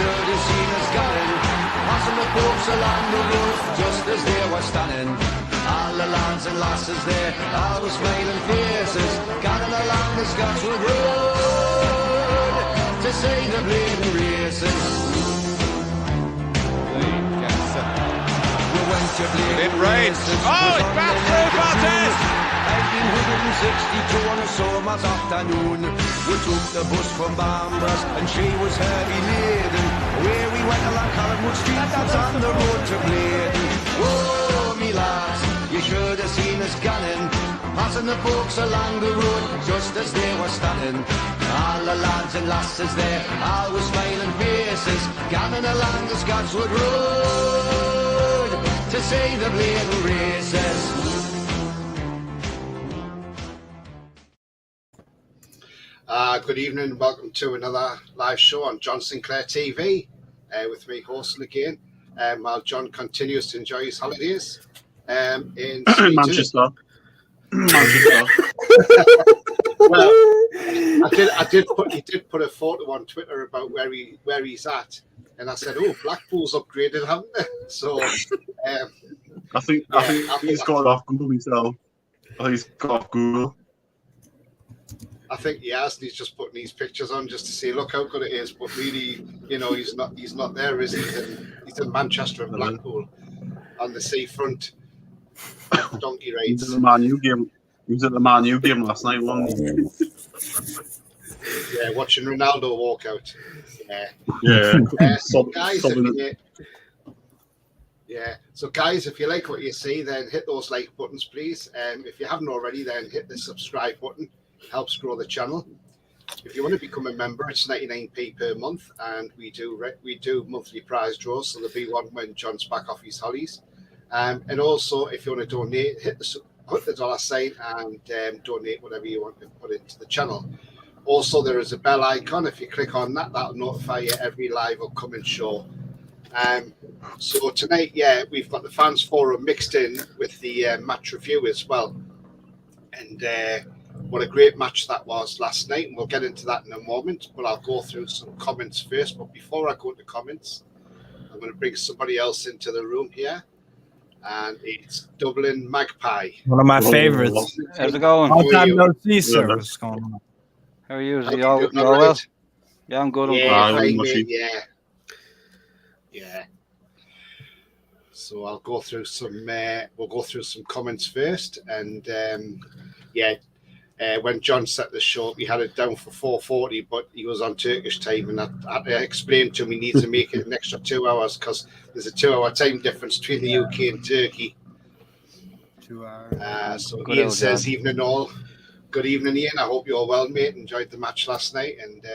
should have seen us going, passing the folks along the road, just as they were standing. All the lads and lasses there, all with smiling faces, gathering along the Scotswood Road to see the bleeding races. We went to bleeding races. Oh, it's back through Bartes! 1862 on a summer's afternoon, we took the bus from Bambras and she was heavy laden. Where we went along Collingwood Street, that's on the road to Bladen. Whoa, me lads, you should have seen us gunning, passing the folks along the road just as they were standing. All the lads and lasses there, all with smiling faces, gathering along the Scotswood Road to see the bleeding races. Good evening and welcome to another live show on John Sinclair TV with me, Horsel, again, while John continues to enjoy his holidays in Manchester. Well, he did put a photo on Twitter about where he's at, and I said, "Oh, Blackpool's upgraded, haven't they?" So I think he's got it off Google himself. I think he's got off Google. I think he has, and he's just putting these pictures on just to see, look how good it is. But really, you know, he's not there, is he? He's in Manchester and Blackpool on the seafront. Donkey rides. He was at the Man U game last night, wasn't he? Yeah, watching Ronaldo walk out. So guys, if you like what you see, then hit those like buttons, please. If you haven't already, then hit the subscribe button. Helps grow the channel. If you want to become a member, it's 99p per month, and we do monthly prize draws. So there'll be one when John's back off his holidays. And also, if you want to donate, hit the dollar sign and donate whatever you want to put into the channel. Also, there is a bell icon. If you click on that, that'll notify you every live upcoming show. So tonight, we've got the fans forum mixed in with the match review as well, and what a great match that was last night, and we'll get into that in a moment, but I'll go through some comments first. But before I go to comments, I'm going to bring somebody else into the room here, and it's Dublin Magpie. One of my favorites. How's it going? Long time no see, sir. What's going on? How are you? You all well? Yeah, I'm good. Yeah. So I'll go through some. We'll go through some comments first, and when John set the show up, he had it down for 4:40, but he was on Turkish time, and I had to explain to him he needs to make it an extra 2 hours because there's a 2-hour time difference between the UK and Turkey. 2 hours. So Ian says, "Evening all." Good evening, Ian. I hope you're well, mate. Enjoyed the match last night, and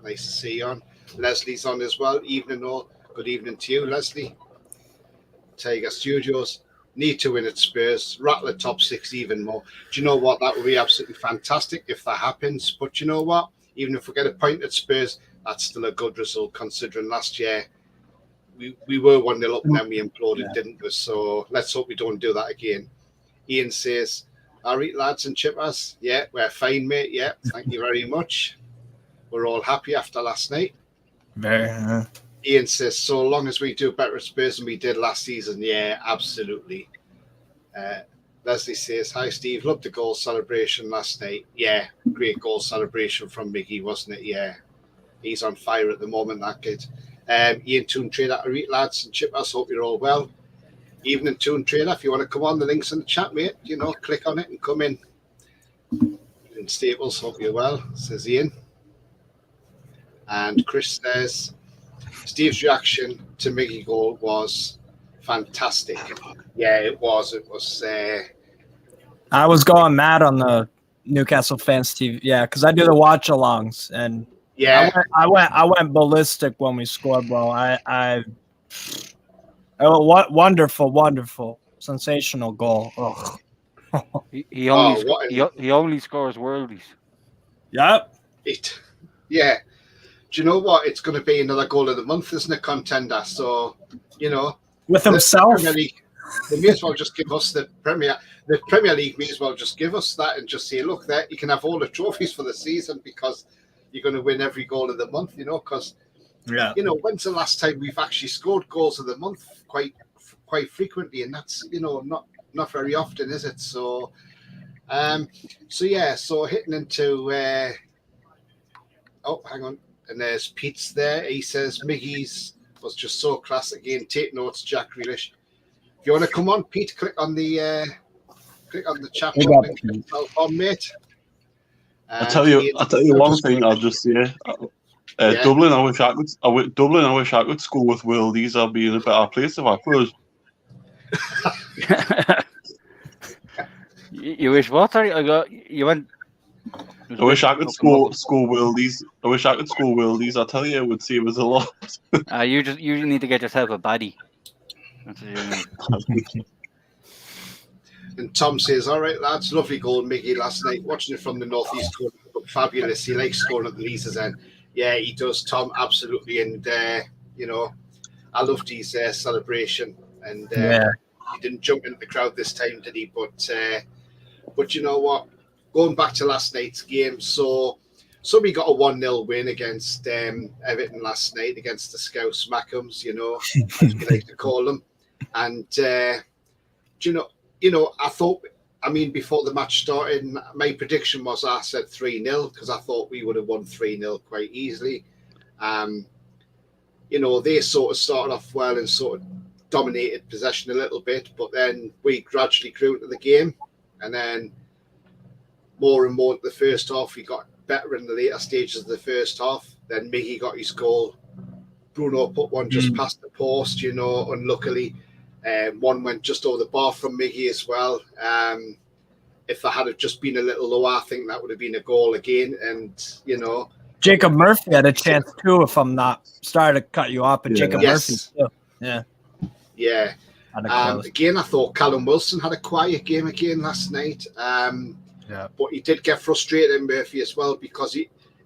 nice to see you on. Leslie's on as well. Evening all. Good evening to you, Leslie. Tiger Studios. Need to win at Spurs, rattle the top six even more. Do you know what? That would be absolutely fantastic if that happens. But you know what? Even if we get a point at Spurs, that's still a good result considering last year we were 1-0 up and then we imploded, didn't we? So let's hope we don't do that again. Ian says, "All right, lads and chippers. Yeah, we're fine, mate. Yeah, thank you very much. We're all happy after last night." Very. Ian says, "So long as we do better at Spurs than we did last season." Yeah, absolutely. Leslie says, "Hi, Steve. Loved the goal celebration last night." Yeah, great goal celebration from Miggy, wasn't it? Yeah, he's on fire at the moment, that kid. Ian Toon Trader, all right, lads and chippers. Hope you're all well. Evening, Toon Trader. If you want to come on, the link's in the chat, mate. You know, click on it and come in. And Staples, hope you're well, says Ian. And Chris says, "Steve's reaction to Miggy goal was fantastic." Yeah, it was. It was. I was going mad on the Newcastle fans TV. Yeah, because I do the watch-alongs, and I went ballistic when we scored, bro. Wonderful, sensational goal. He only scores worldies. Yep. Yeah. Do you know what? It's going to be another goal of the month, isn't it, contender? So, you know, with himself, they may as well just give us the Premier League. May as well just give us that and just say, look, there you can have all the trophies for the season because you're going to win every goal of the month. You know, because Yeah. You know, when's the last time we've actually scored goals of the month quite frequently, and that's, you know, not very often, is it? So so hitting into oh, hang on, and there's Pete's there. He says Miggy's was just so class again. Take notes, Jack Grealish. If you want to come on, Pete, click on the chat button and click yourself on, mate. I'll tell you one thing. I'll just say, Dublin. I wish I could score with Worldies. I'll be in a better place if I could. You wish what? Sorry, you went. I wish I could score Worldies. I wish I could score Worldies. I tell you, it would save us a lot. You need to get yourself a baddie. That's what you need. And Tom says, "All right, lads, lovely goal, Miggy, last night. Watching it from the northeast corner, fabulous. He likes scoring at the Leazes end. Yeah, he does, Tom, absolutely. And you know, I loved his celebration. And he didn't jump into the crowd this time, did he? But you know what? Going back to last night's game, so we got a 1-0 win against Everton last night against the Scouse Mackhams, you know, as we like to call them. And you know, I thought, I mean, before the match started, my prediction was I said 3-0 because I thought we would have won 3-0 quite easily. You know, they sort of started off well and sort of dominated possession a little bit, but then we gradually grew into the game, and then more and more at the first half, we got better in the later stages of the first half. Then Miggy got his goal. Bruno put one just past the post, you know, unluckily. One went just over the bar from Miggy as well. If I had it just been a little lower, I think that would have been a goal again. And, you know, Jacob Murphy had a chance too, if I'm not sorry to cut you off, but Jacob Murphy too. Yeah. Again, I thought Callum Wilson had a quiet game again last night. But he did get frustrated, Murphy, as well, because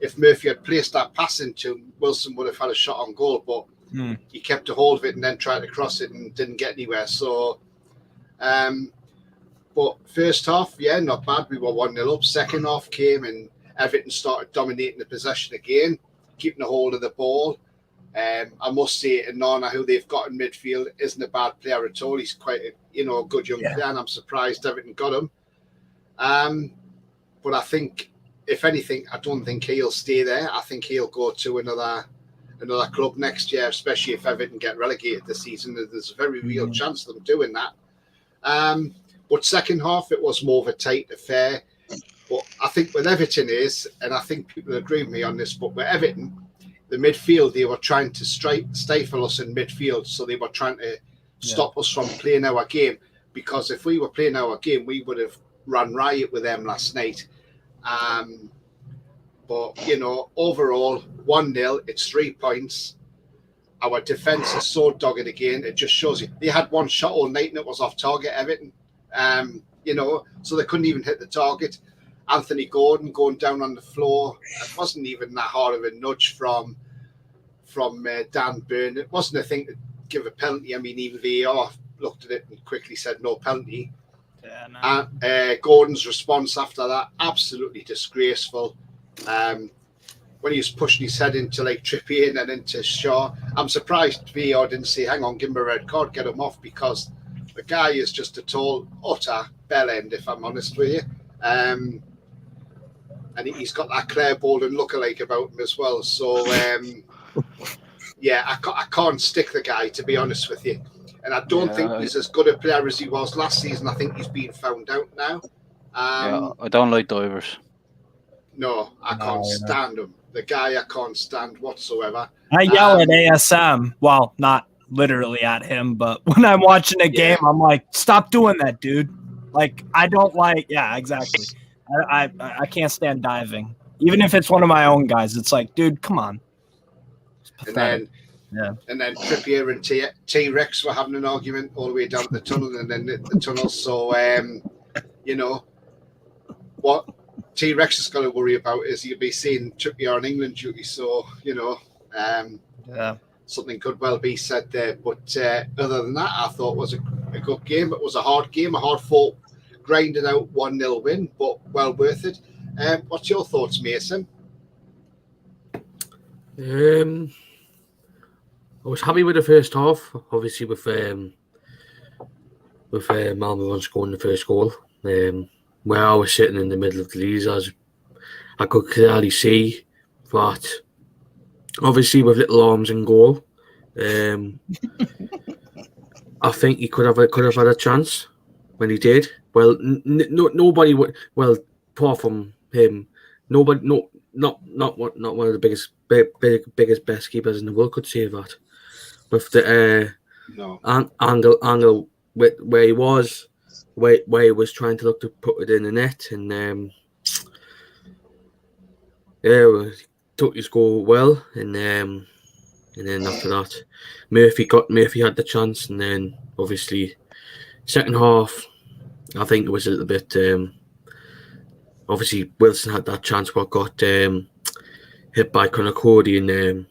if Murphy had placed that pass into him, Wilson would have had a shot on goal, but he kept a hold of it and then tried to cross it and didn't get anywhere. So, but first half, not bad. We were 1-0 up. Second half came and Everton started dominating the possession again, keeping a hold of the ball. I must say, Nana, who they've got in midfield, isn't a bad player at all. He's quite a good young player, and I'm surprised Everton got him. But I think, if anything, I don't think he'll stay there. I think he'll go to another club next year, especially if Everton get relegated this season. There's a very real chance of them doing that. But second half, it was more of a tight affair. But I think with Everton and I think people agree with me on this, but with Everton, the midfield, they were trying to stifle us in midfield. So they were trying to stop us from playing our game. Because if we were playing our game, we would have run riot with them last night. But, you know, overall, 1-0, it's 3 points. Our defence is so dogged again. It just shows you. They had one shot all night and it was off target, Everton. You know, so they couldn't even hit the target. Anthony Gordon going down on the floor. It wasn't even that hard of a nudge from Dan Burn. It wasn't a thing to give a penalty. I mean, even VAR looked at it and quickly said no penalty. Gordon's response after that, absolutely disgraceful. When he was pushing his head into like Trippier and then into Shaw, I'm surprised VAR didn't say, hang on, give him a red card, get him off, because the guy is just a tall, utter bell end, if I'm honest with you. And he's got that Claire Bolden lookalike about him as well. So, I can't stick the guy, to be honest with you. And I don't think he's as good a player as he was last season. I think he's being found out now. I don't like divers. No, I can't stand him. The guy I can't stand whatsoever. I yell at ASM. Well, not literally at him, but when I'm watching a game, I'm like, stop doing that, dude. Like, I don't like, exactly. I can't stand diving. Even if it's one of my own guys, it's like, dude, come on. And then Trippier and T-Rex were having an argument all the way down the tunnel and then the tunnel. So, you know, what T-Rex has got to worry about is he'll be seeing Trippier on England duty. So, you know, something could well be said there. But other than that, I thought it was a good game. It was a hard game, a hard-fought, grinded out 1-0 win, but well worth it. What's your thoughts, Mason? I was happy with the first half, obviously with Malmo scoring the first goal. Where I was sitting in the middle of the leagues, I could clearly see that, obviously with little arms in goal, I think he could have had a chance when he did. Well, nobody would. Well, apart from him, nobody, not one of the biggest best keepers in the world could save that. With the angle where he was, where he was trying to look to put it in the net, and yeah, took his goal well, and then after that, Murphy had the chance, and then obviously second half, I think it was a little bit. Obviously, Wilson had that chance, but got hit by Conor Cody, and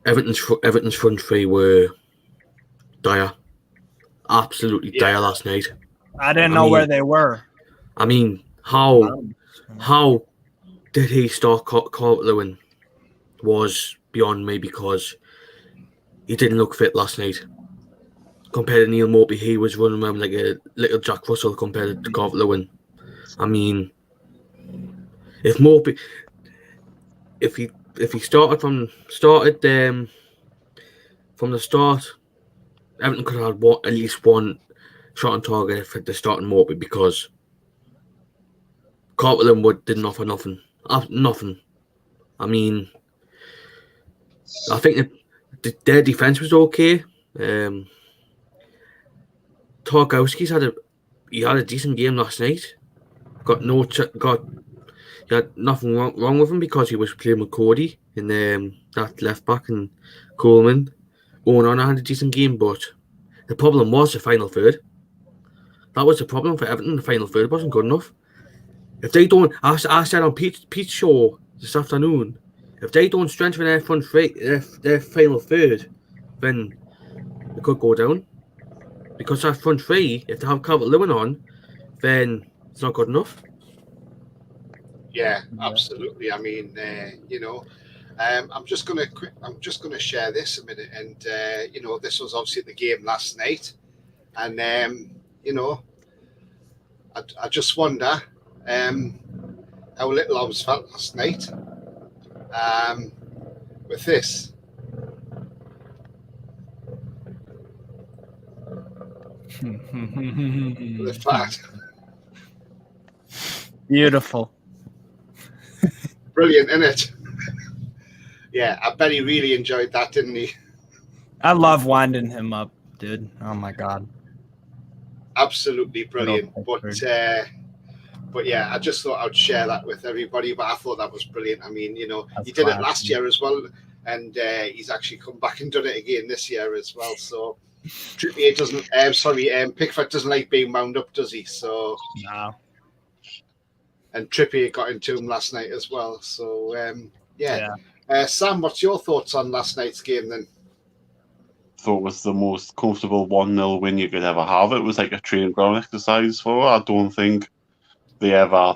Everton's front three were dire, absolutely dire last night. I didn't know where they were. I mean, how did he start Calvert-Lewin was beyond me, because he didn't look fit last night. Compared to Neil Mopey, he was running around like a little Jack Russell compared to Calvert-Lewin. I mean, if Mopey, if he started from the start, Everton could have had at least one shot on target at the start of Mopey, because Calvert-Lewin didn't offer nothing. Nothing. I mean, I think their defense was okay. Tarkowski's had a decent game last night. He had nothing wrong with him, because he was playing with Cody and that left back, and Coleman. Onana had a decent game, but the problem was the final third. That was the problem for Everton. The final third wasn't good enough. If they don't, I said on Pete's show this afternoon, if they don't strengthen their front three, their final third, then they could go down. Because that front three, if they have Calvert-Lewin on, then it's not good enough. Yeah, absolutely. I mean, I'm just gonna share this a minute, and this was obviously the game last night, and I just wonder how little I was felt last night with this. The fact. Beautiful. Brilliant, isn't it? Yeah, I bet he really enjoyed that, didn't he? I love winding him up, dude. Oh my god. Absolutely brilliant. But yeah, I just thought I'd share that with everybody. But I thought that was brilliant. I mean, he did it last year as well, and he's actually come back and done it again this year as well. So Trippier Pickford doesn't like being wound up, does he? So no. And Trippier got into him last night as well. So Sam, what's your thoughts on last night's game then? Thought it was the most comfortable 1-0 win you could ever have. It was like a training ground exercise for her. I don't think they ever,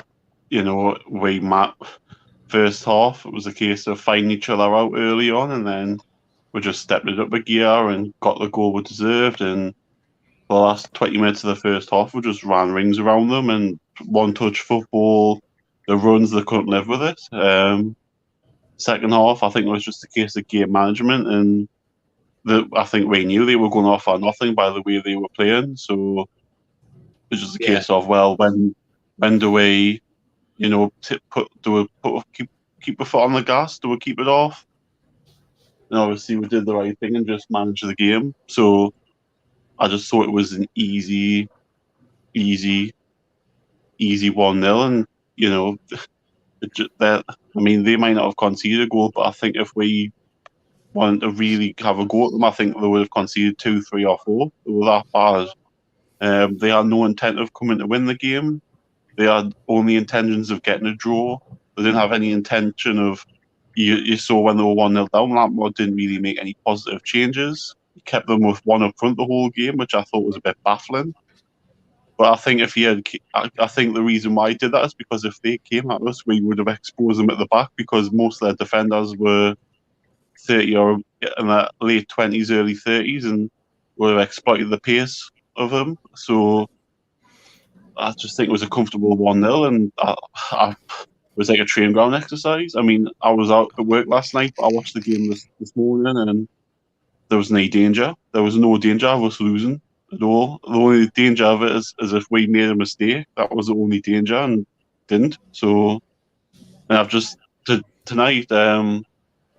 first half. It was a case of finding each other out early on, and then we just stepped it up a gear and got the goal we deserved. And the last 20 minutes of the first half, we just ran rings around them and one-touch football. The runs, they couldn't live with it. Second half, I think it was just a case of game management, and I think we knew they were going off or nothing by the way they were playing. So it was just a case of, well, when do we, keep a foot on the gas? Do we keep it off? And obviously we did the right thing and just managed the game. So I just thought it was an easy 1-0, and they might not have conceded a goal, but I think if we wanted to really have a go at them, I think they would have conceded 2, 3, or 4. They were that bad. They had no intent of coming to win the game. They had only intentions of getting a draw. They didn't have any intention of. You saw when they were 1-0 down, Lampard didn't really make any positive changes. He kept them with one up front the whole game, which I thought was a bit baffling. But I think I think the reason why he did that is because if they came at us, we would have exposed them at the back, because most of their defenders were 30 or in their late 20s, early 30s, and would have exploited the pace of them. So I just think it was a comfortable 1-0, and it was like a train ground exercise. I mean, I was out at work last night, but I watched the game this morning, and there was no danger. There was no danger of us losing at all. The only danger of it is if we made a mistake. That was the only danger, and didn't. So, and I've just tonight.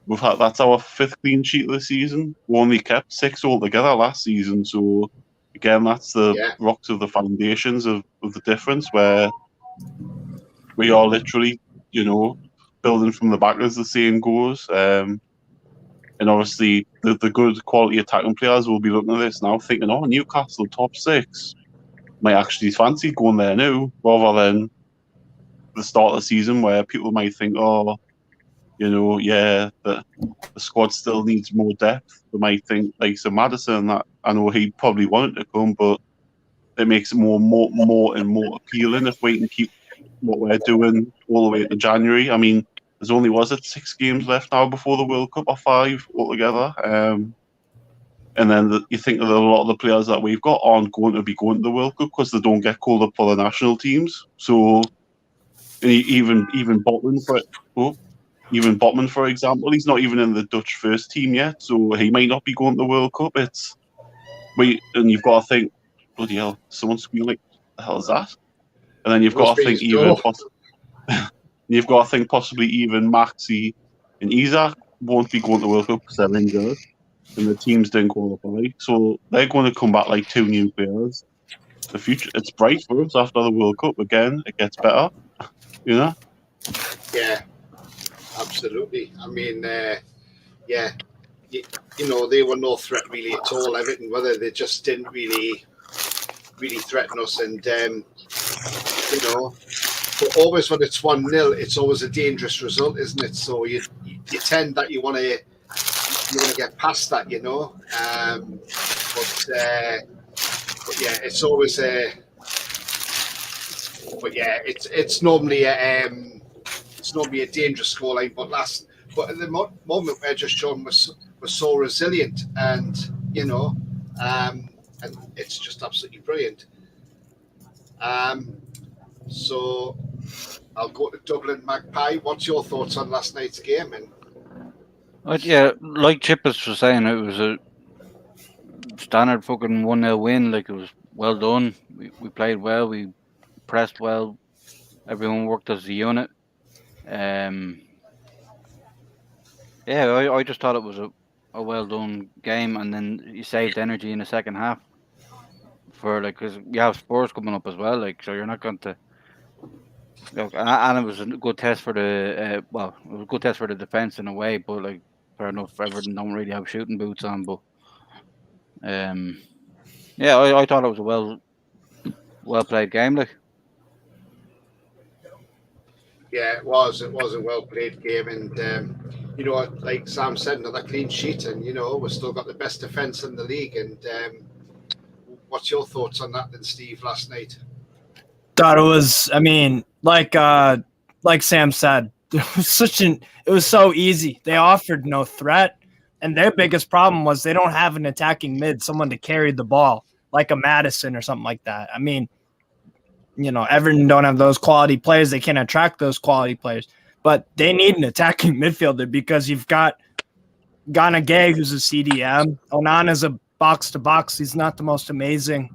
We've had that's our 5th clean sheet of the season. We only kept 6 altogether last season. So again, that's the rocks of the foundations of the difference, where we are literally, building from the back, as the saying goes. And obviously, the good quality attacking players will be looking at this now, thinking, "Oh, Newcastle top 6 might actually fancy going there now," rather than the start of the season where people might think, "Oh, the squad still needs more depth." They might think, like Sir Maddison, that I know he probably wanted to come, but it makes it more and more appealing if we can keep what we're doing all the way to January. I mean, there's only 6 games left now before the World Cup, or 5 altogether. And then you think that a lot of the players that we've got aren't going to be going to the World Cup because they don't get called up for the national teams. So even Botman, for example, he's not even in the Dutch first team yet, so he might not be going to the World Cup. And you've got to think, bloody hell, someone's squealing. The hell is that? And then you've got to think possibly even Maxi and Isaac won't be going to the World Cup because they're injured and the teams didn't qualify. So they're going to come back like 2 new players. The future, it's bright for us after the World Cup. Again, it gets better, Yeah, absolutely. I mean, they were no threat really at all, Everton, whether they just didn't really threaten us. And, but always when it's 1-0, it's always a dangerous result, isn't it? So you tend that you want to get past that, but yeah, it's always it's normally a dangerous scoreline. But at the moment we're just showing we're so resilient, and and it's just absolutely brilliant. So I'll go to Dublin Magpie. What's your thoughts on last night's game? And like Chippers was saying, it was a standard fucking 1-0 win. Like, it was well done. We played well. We pressed well. Everyone worked as a unit. I just thought it was a well done game, and then you saved energy in the second half because you have Spurs coming up as well. Like, so you're not going to. Look, and it was a good test for the defense in a way, but like, fair enough, Everton don't really have shooting boots on, but I thought it was a well played game, like. Yeah, it was a well played game, and like Sam said, another clean sheet, and we've still got the best defence in the league. And what's your thoughts on that then, Steve, last night? Thought it was, I mean, like Sam said, it was so easy. They offered no threat, and their biggest problem was they don't have an attacking mid, someone to carry the ball, like a Maddison or something like that. I mean, Everton don't have those quality players. They can't attract those quality players, but they need an attacking midfielder because you've got Gana Gay, who's a CDM. Onana's a box-to-box. He's not the most amazing,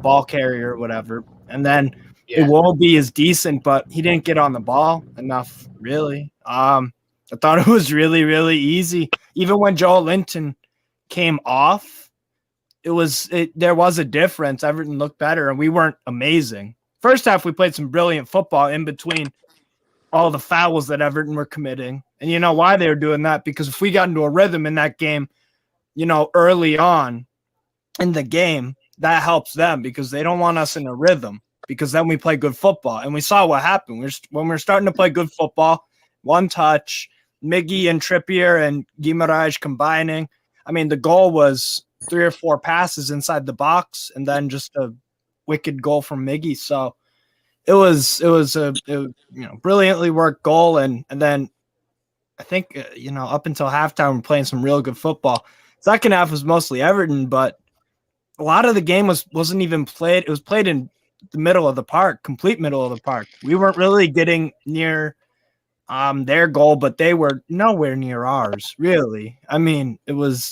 ball carrier or whatever. And then Iwobi is decent, but he didn't get on the ball enough, really. I thought it was really, really easy. Even when Joel Linton came off, there was a difference. Everton looked better, and we weren't amazing. First half, we played some brilliant football in between all the fouls that Everton were committing. And you know why they were doing that? Because if we got into a rhythm in that game, early on in the game, that helps them because they don't want us in a rhythm, because then we play good football. And we saw what happened. When we're starting to play good football, one touch, Miggy and Trippier and Guimaraes combining. I mean, the goal was 3 or 4 passes inside the box, and then just a wicked goal from Miggy. So it was a brilliantly worked goal, and then I think, up until halftime, we're playing some real good football. Second half was mostly Everton, but a lot of the game wasn't even played. It was played in the middle of the park, complete middle of the park. We weren't really getting near their goal, but they were nowhere near ours, really. I mean, it was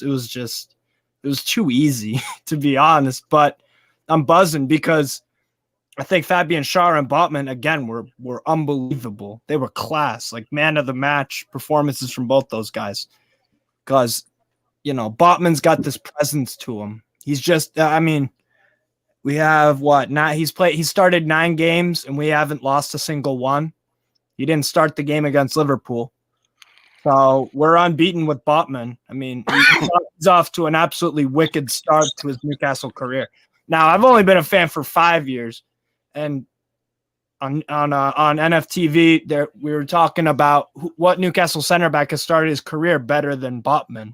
too easy, to be honest. But I'm buzzing because I think Fabian Schär and Botman, again, were unbelievable. They were class, like man of the match performances from both those guys. Because, Botman's got this presence to him. He's just, we have he started 9 games and we haven't lost a single one. He didn't start the game against Liverpool. So we're unbeaten with Botman. I mean, he's off to an absolutely wicked start to his Newcastle career. Now, I've only been a fan for 5 years. And on NFTV, there we were talking about what Newcastle center back has started his career better than Botman.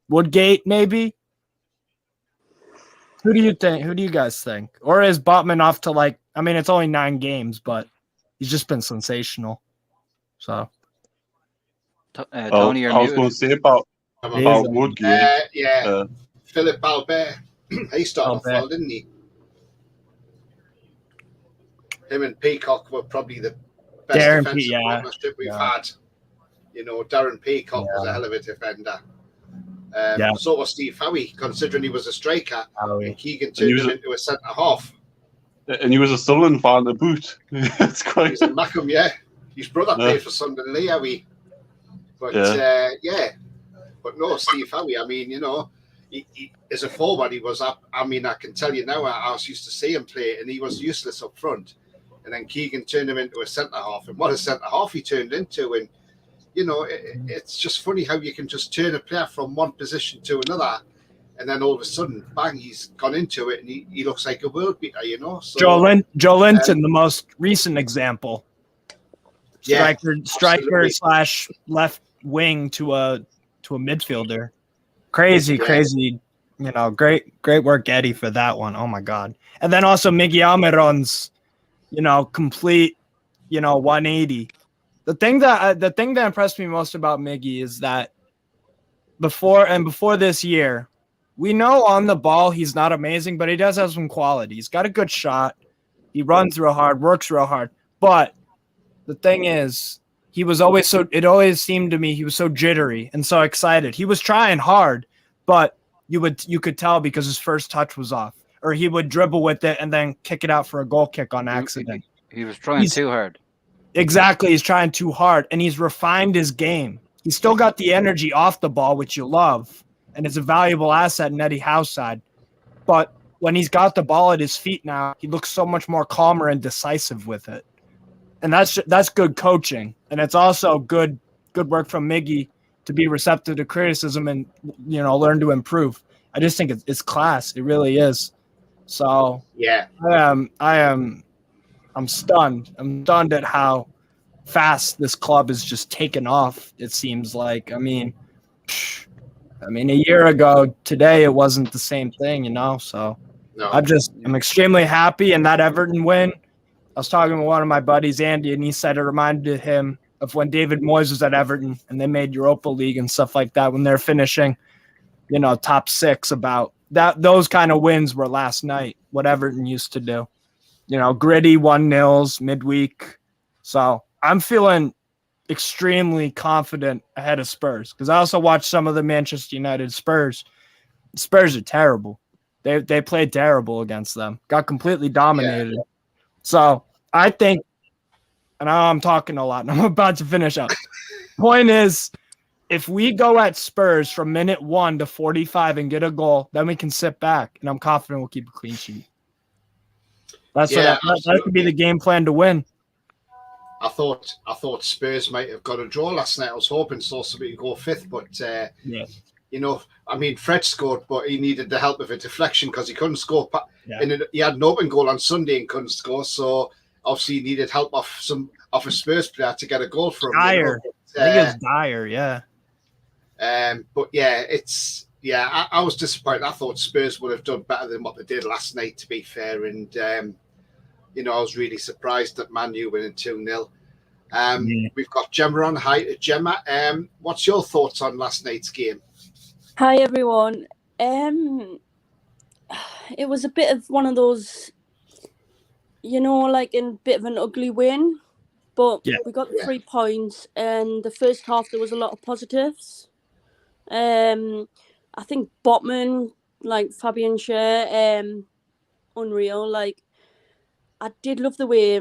Woodgate, maybe? Who do you think? Who do you guys think? Or is Botman off to it's only 9 games, but he's just been sensational. So, Tony, you're I was muted. going to say about Woodgate. Philip Albert. He started off well, didn't he? Him and Peacock were probably the best defensive partnership we've had. Darren Peacock was a hell of a defender. So was Steve Howie, considering he was a striker. And Keegan turned him into a centre half. And he was a Sunderland fan to boot. It's quite. He's a Mackham, His brother played for Sunderland, Howie. But but no, Steve Howie. I mean, he as a forward, he was up. I mean, I can tell you now, I was used to see him play, and he was useless up front. And then Keegan turned him into a centre half, and what a centre half he turned into. And it's just funny how you can just turn a player from one position to another, and then all of a sudden, bang, he's gone into it, and he looks like a world beater, So, Joe Linton, the most recent example. Striker / left wing to a midfielder. Crazy. Great work, Eddie, for that one. Oh my God. And then also Miggy Almiron's, complete, 180. The thing that impressed me most about Miggy is that before this year, we know on the ball he's not amazing, but he does have some quality. He's got a good shot. He runs real hard, works real hard. But the thing is, it always seemed to me he was so jittery and so excited. He was trying hard, but you could tell because his first touch was off, or he would dribble with it and then kick it out for a goal kick on accident. He was trying too hard. Exactly, he's trying too hard, and he's refined his game. He's still got the energy off the ball, which you love, and it's a valuable asset in Eddie Howe's side. But when he's got the ball at his feet now, he looks so much more calmer and decisive with it. And that's good coaching, and it's also good work from Miggy to be receptive to criticism and learn to improve. I just think it's class. It really is. So I'm stunned. I'm stunned at how fast this club is just taken off. It seems like. I mean, a year ago today it wasn't the same thing, So no. I'm extremely happy, and that Everton win. I was talking with one of my buddies, Andy, and he said it reminded him of when David Moyes was at Everton and they made Europa League and stuff like that when they're finishing, top 6. About that, those kind of wins were last night. What Everton used to do, gritty 1-0 midweek. So I'm feeling extremely confident ahead of Spurs because I also watched some of the Manchester United Spurs. Spurs are terrible. They played terrible against them. Got completely dominated. Yeah. So I think, and I'm talking a lot, and I'm about to finish up. Point is, if we go at Spurs from minute 1 to 45 and get a goal, then we can sit back, and I'm confident we'll keep a clean sheet. That could be the game plan to win. I thought Spurs might have got a draw last night. I was hoping Saucer would go 5th, but Fred scored, but he needed the help of a deflection because he couldn't score. And he had an open goal on Sunday and couldn't score, so obviously he needed help off a Spurs player to get a goal from him. Dyer. I think it's Dyer, yeah. I was disappointed. I thought Spurs would have done better than what they did last night, to be fair. And I was really surprised that Man U winning 2-0. We've got Gemma on. Hi, Gemma. What's your thoughts on last night's game? Hi everyone. It was a bit of one of those, like in a bit of an ugly win, but we got the 3 points. And the first half there was a lot of positives. I think Botman, like Fabian Schär, unreal. Like I did love the way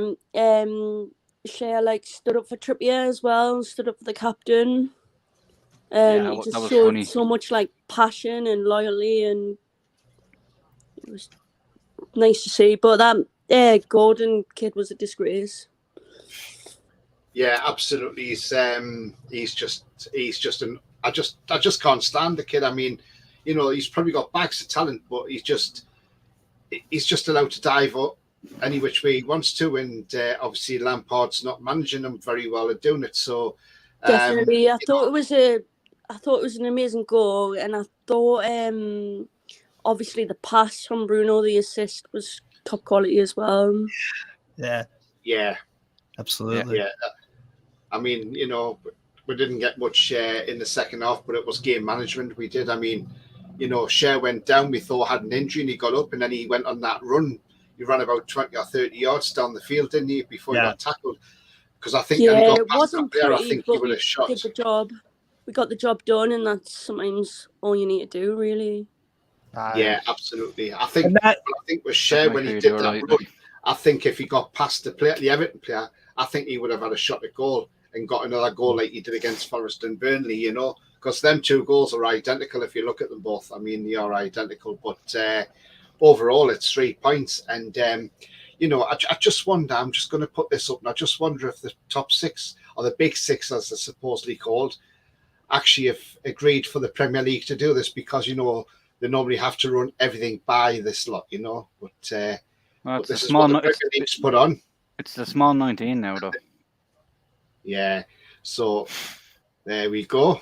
Schär like stood up for Trippier as well, stood up for the captain. He just showed funny. So much like passion and loyalty, and it was nice to see. But that Gordon kid was a disgrace. Yeah, absolutely. He's just an. I just can't stand the kid. I mean, he's probably got bags of talent, but he's just allowed to dive up any which way he wants to, and obviously Lampard's not managing him very well at doing it. So definitely, I thought it was an amazing goal, and I thought obviously the pass from Bruno, the assist was top quality as well. Yeah, absolutely. Yeah, I mean, we didn't get much in the second half, but it was game management we did. I mean, Schär went down. We thought had an injury, and he got up, and then he went on that run. He ran about 20 or 30 yards down the field, didn't he, before he got tackled? Because I think he got past that player, I think he would have shot. Did the job. We got the job done, and that's sometimes all you need to do, really. Yeah, absolutely. I think with Schär when he did that run, I think if he got past the Everton player, I think he would have had a shot at goal and got another goal like he did against Forest and Burnley, because them 2 goals are identical if you look at them both. I mean, they are identical, but overall it's 3 points. And, I just wonder, I'm just going to put this up, and I just wonder if the top 6 or the big 6, as they're supposedly called, actually have agreed for the Premier League to do this, because, they normally have to run everything by this lot, but this is what the Premier League's put on. It's the small 19 now, though. Yeah, so there we go.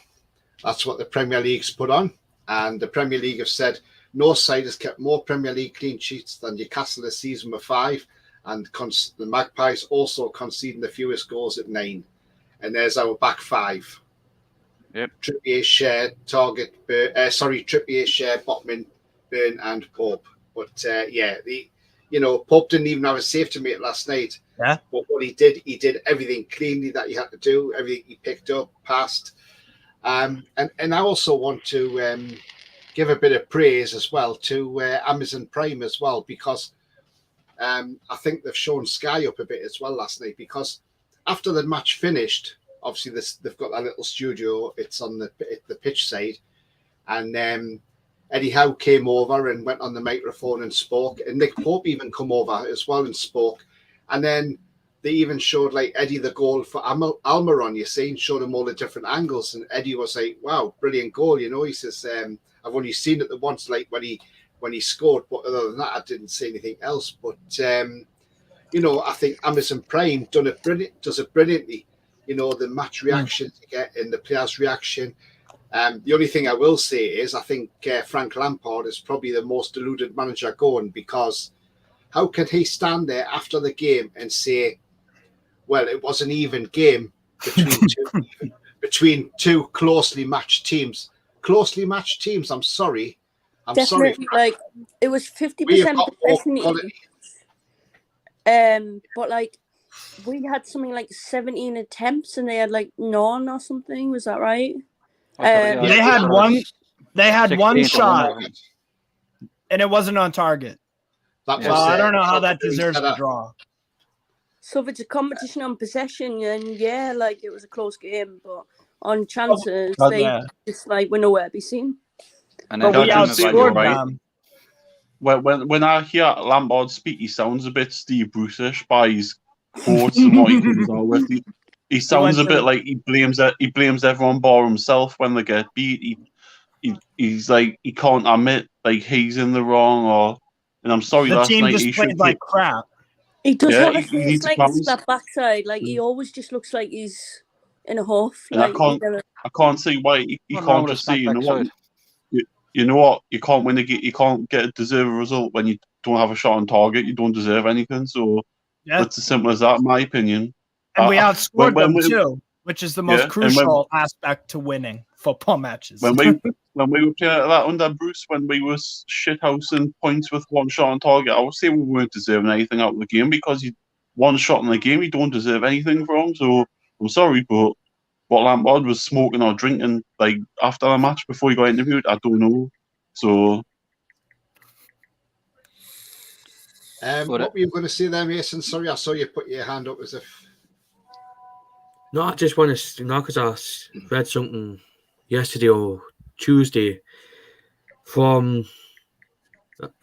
That's what the Premier League's put on. And the Premier League have said no side has kept more Premier League clean sheets than Newcastle this season with 5. And the Magpies also conceding the fewest goals at 9. And there's our back 5. Yep. Trippier, Schär, Trippier, Schär, Botman, Burn, and Pope. But Pope didn't even have a save to make last night. Yeah. But what he did everything cleanly that he had to do, everything he picked up, passed. And I also want to give a bit of praise as well to Amazon Prime as well, because I think they've shown Sky up a bit as well last night, because after the match finished, obviously they've got that little studio, it's on the pitch side, and Eddie Howe came over and went on the microphone and spoke, and Nick Pope even come over as well and spoke. And then they even showed like Eddie the goal for Almiron, you see, and showed him all the different angles. And Eddie was like, wow, brilliant goal. He says, I've only seen it the once, like when he scored, but other than that, I didn't see anything else. But, I think Amazon Prime does it brilliantly. The match reaction to get and the players' reaction. The only thing I will say is I think Frank Lampard is probably the most deluded manager going, because how can he stand there after the game and say, well, it was an even game between two closely matched teams? Closely matched teams, I'm sorry. Definitely, sorry. Like, it was 50% possession. But like, we had something like 17 attempts and they had like none or something. Was that right? They had one shot and it wasn't on target. I don't know how that deserves a draw. So if it's a competition on possession, then it was a close game, but on chances, they just like were nowhere to be seen. And but we outscored them. When I hear Lampard speak, he sounds a bit Steve Bruce-ish by his quotes and what he comes out with. He sounds a bit like he blames everyone bar himself when they get beat. He's like, he can't admit like he's in the wrong, and I'm sorry, the team just played like crap. He does have a face like it's that backside. Like he always just looks like he's in a huff. And like, I can't see why he can't just see. You know what? You can't win a game. You can't get a deserved result when you don't have a shot on target. You don't deserve anything. So it's as simple as that, in my opinion. And we outscored them we, too, which is the most and crucial aspect to winning football matches. when we were playing that under Bruce, when we were shithousing points with one shot on target, I would say we weren't deserving anything out of the game because one shot in the game, you don't deserve anything from. So I'm sorry, but what Lampard was smoking or drinking like after the match before he got interviewed, I don't know. So. What were you going to say there, Mason? Sorry, I saw you put your hand up as if. No, I just want to, because I read something yesterday or Tuesday from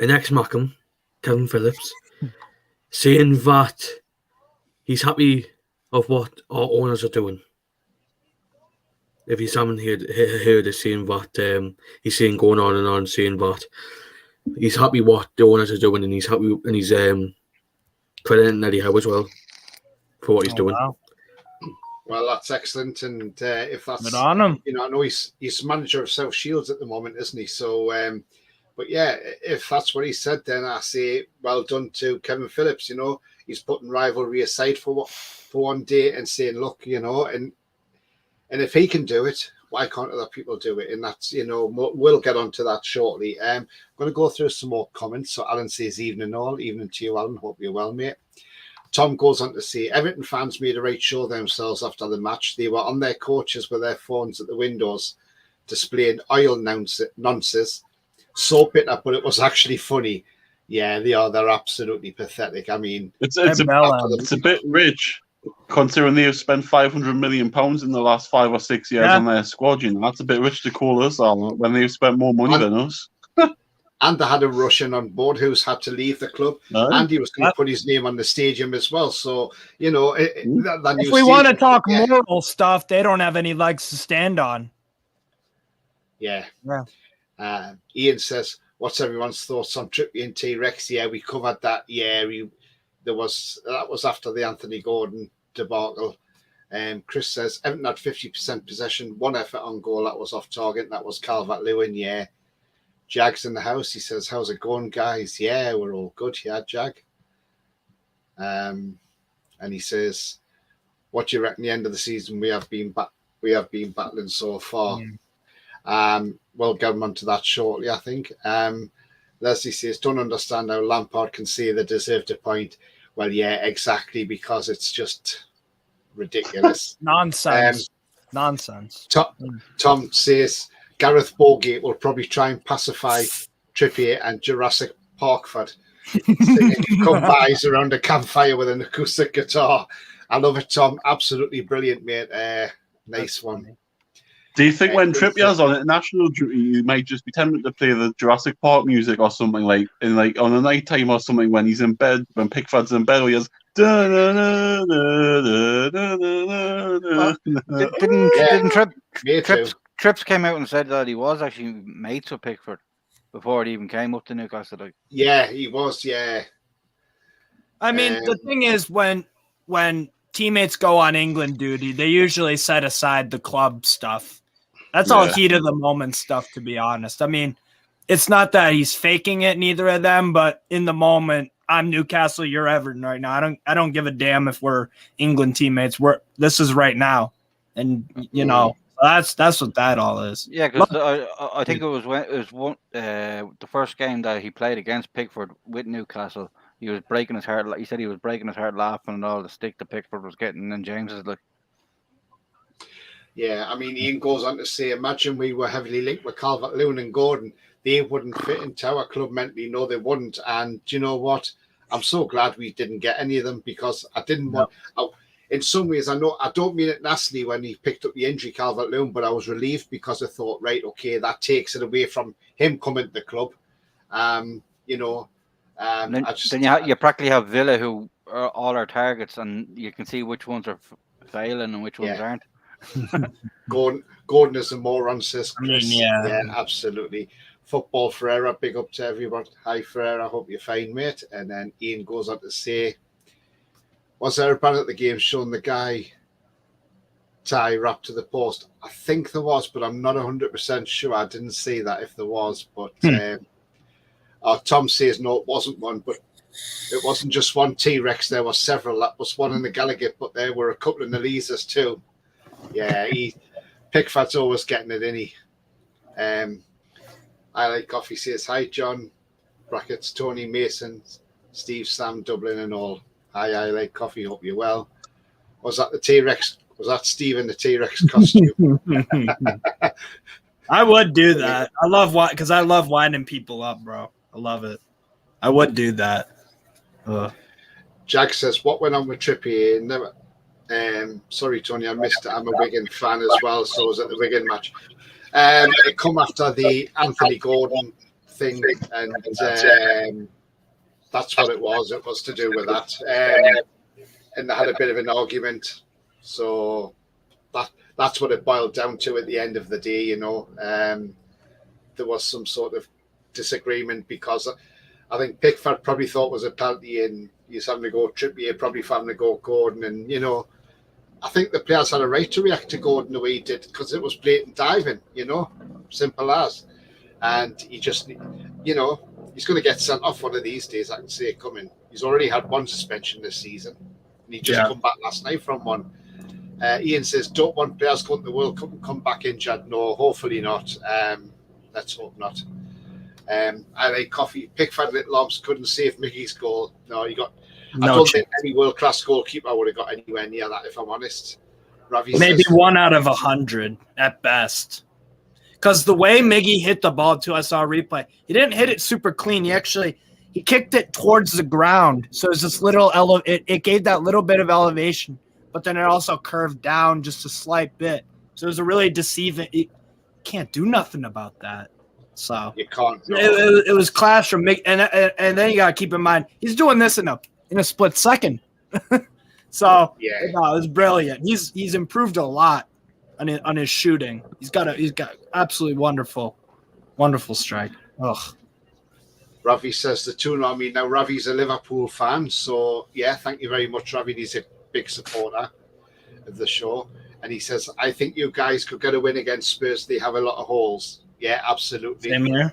an ex-Mackham, Kevin Phillips, saying that he's happy of what our owners are doing. If you haven't heard us saying that, he's saying going on and on, saying that he's happy what the owners are doing, and he's happy, and he's crediting Eddie Howe as well for what he's doing. Wow. Well, that's excellent, and if that's Good on him. I know he's manager of South Shields at the moment, isn't he? So, but yeah, if that's what he said, then I say well done to Kevin Phillips. He's putting rivalry aside for one day and saying, look, and if he can do it, why can't other people do it? And that's we'll get onto that shortly. I'm going to go through some more comments. So Alan says, evening all, evening to you, Alan. Hope you're well, mate. Tom goes on to say, Everton fans made a right show of themselves after the match. They were on their coaches with their phones at the windows, displaying oil nonsense. So bitter, but it was actually funny. Yeah, they are. They're absolutely pathetic. I mean, it's a bit rich considering they have spent £500 million in the last 5 or 6 years on their squad. That's a bit rich to call us out when they've spent more money than us. And they had a Russian on board who's had to leave the club, and he was going to put his name on the stadium as well. So, if we want to talk moral stuff, they don't have any legs to stand on. Yeah. Ian says, what's everyone's thoughts on Trippier and T-Rex? Yeah, we covered that. Yeah, that was after the Anthony Gordon debacle. Chris says, Everton had 50% possession, one effort on goal that was off target, and that was Calvert-Lewin. Yeah. Jag's in the house. He says, how's it going, guys? Yeah, we're all good. Yeah, Jag. And he says, what do you reckon the end of the season we have been battling so far? We'll get on to that shortly, I think. Leslie says, don't understand how Lampard can say they deserved a point. Well, yeah, exactly, because it's just ridiculous. Nonsense. Tom says, Gareth Bowgate will probably try and pacify Trippier and Jurassic Parkford, singing come-bys around a campfire with an acoustic guitar. I love it, Tom. Absolutely brilliant, mate. Nice one. Do you think when Trippier's on international duty, you might just be tempted to play the Jurassic Park music or something on a night time or something when he's in bed, when Pickford's in bed, or he has. Didn't Trips came out and said that he was actually mates with Pickford before he even came up to Newcastle. Yeah, he was. Yeah. I mean, the thing is, when teammates go on England duty, they usually set aside the club stuff. That's all heat of the moment stuff, to be honest. I mean, it's not that he's faking it, neither of them, but in the moment, I'm Newcastle, you're Everton right now. I don't give a damn if we're England teammates. This is right now, and that's what that all is. Yeah, because I think it was the first game that he played against Pickford with Newcastle. He was breaking his heart. He said he was breaking his heart laughing and all the stick that Pickford was getting. And James is like, yeah, I mean, Ian goes on to say, imagine we were heavily linked with Calvert-Lewin and Gordon. They wouldn't fit into our club mentally. No, they wouldn't. And do you know what? I'm so glad we didn't get any of them because I didn't want. In some ways, I know I don't mean it nastily when he picked up the injury, Calvert-Lewin, but I was relieved because I thought, right, okay, that takes it away from him coming to the club. You practically have Villa, who are all our targets, and you can see which ones are failing and which ones aren't. Gordon is a moron, says Chris. Yeah, absolutely. Football Ferreira, big up to everyone. Hi, Ferreira, hope you're fine, mate. And then Ian goes on to say, was there a ban at the game showing the guy tie wrapped to the post? I think there was, but I'm not 100% sure. I didn't see that if there was. But Tom says no, it wasn't one. But It wasn't just one T-Rex. There were several. That was one in the Gallagher, but there were a couple in the Leesers too. Yeah, Pickford's always getting it, isn't he? I Like Coffee says, hi, John, brackets, Tony Mason, Steve, Sam, Dublin and all. Hi, I Like Coffee, hope you're well. Was that the T-Rex? Was that Steve in the T-Rex costume? I would do that. I love because I love winding people up, bro. I love it. I would do that. Jack says, what went on with Trippier? Never. Sorry, Tony, I missed it. I'm a Wigan fan as well, so I was at the Wigan match. It come after the Anthony Gordon thing, and that's what it was. It was to do with that. And they had a bit of an argument. So that's what it boiled down to at the end of the day, you know. There was some sort of disagreement because I think Pickford probably thought it was a penalty and he's having to go Trippier, probably having to go Gordon. And, you know, I think the players had a right to react to Gordon the way he did because it was blatant diving, you know, simple as. And he just, you know, he's going to get sent off one of these days. I can see it coming. He's already had one suspension this season. And he just come back last night from one. Ian says, don't want players going to the World Cup and come back injured. No, hopefully not. Let's hope not. I Like Coffee. Pickford Little Arms couldn't save Miggy's goal. No, I don't think any world-class goalkeeper would have got anywhere near that, if I'm honest. Ravi Maybe says, 1 out of 100 at best. Because the way Miggy hit the ball, too, I saw a replay. He didn't hit it super clean. He kicked it towards the ground. So it's this little it gave that little bit of elevation, but then it also curved down just a slight bit. So it was a really deceiving. You can't do nothing about that. So you can't. No. It was class from Miggy, and then you got to keep in mind he's doing this in a split second. So it was brilliant. He's improved a lot on his shooting. He's got absolutely wonderful strike. Ugh. Ravi says the tune on me. Now, Ravi's a Liverpool fan, so thank you very much, Ravi. He's a big supporter of the show. And he says, I think you guys could get a win against Spurs. They have a lot of holes. Yeah, absolutely. Same here.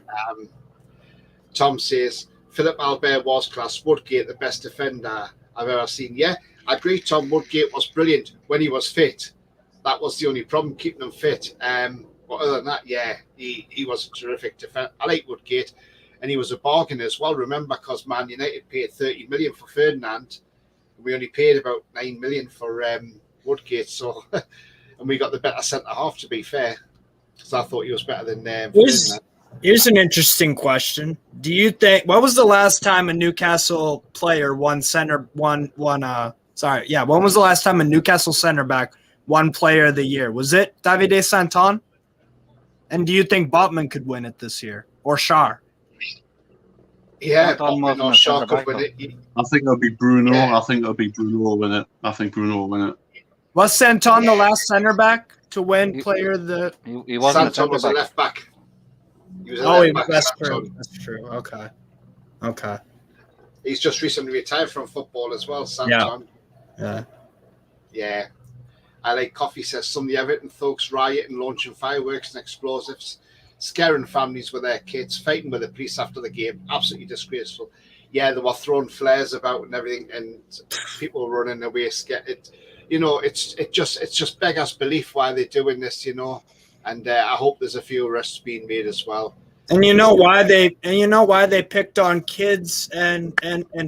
Tom says, Philip Albert was class. Woodgate, the best defender I've ever seen. Yeah, I agree, Tom. Woodgate was brilliant when he was fit. That was the only problem, keeping him fit. But other than that, he was a terrific defender. I like Woodgate. And he was a bargain as well, remember, because Man United paid 30 million for Ferdinand. We only paid about 9 million for Woodgate. So, and we got the better centre-half, to be fair. Because I thought he was better than Ferdinand. Here's an interesting question. Do you think what was the last time a Newcastle player when was the last time a Newcastle center back won player of the year? Was it Davide Santon? And do you think Botman could win it this year? Or Schär? Yeah, Botman or Schär could win it. I think it'll be Bruno. I think it'll be Bruno will win it. I think Bruno will win it. Was Santon the last center back to win player of the? He wasn't. Santon was a left back. That's true. Okay. He's just recently retired from football as well, Santon. Yeah. I Like Coffee says some of the Everton thugs rioting, launching fireworks and explosives, scaring families with their kids, fighting with the police after the game. Absolutely disgraceful. Yeah, they were throwing flares about and everything, and people running away scared. You know, it's just beggars belief why they're doing this. You know, and I hope there's a few arrests being made as well. And you know why they picked on kids and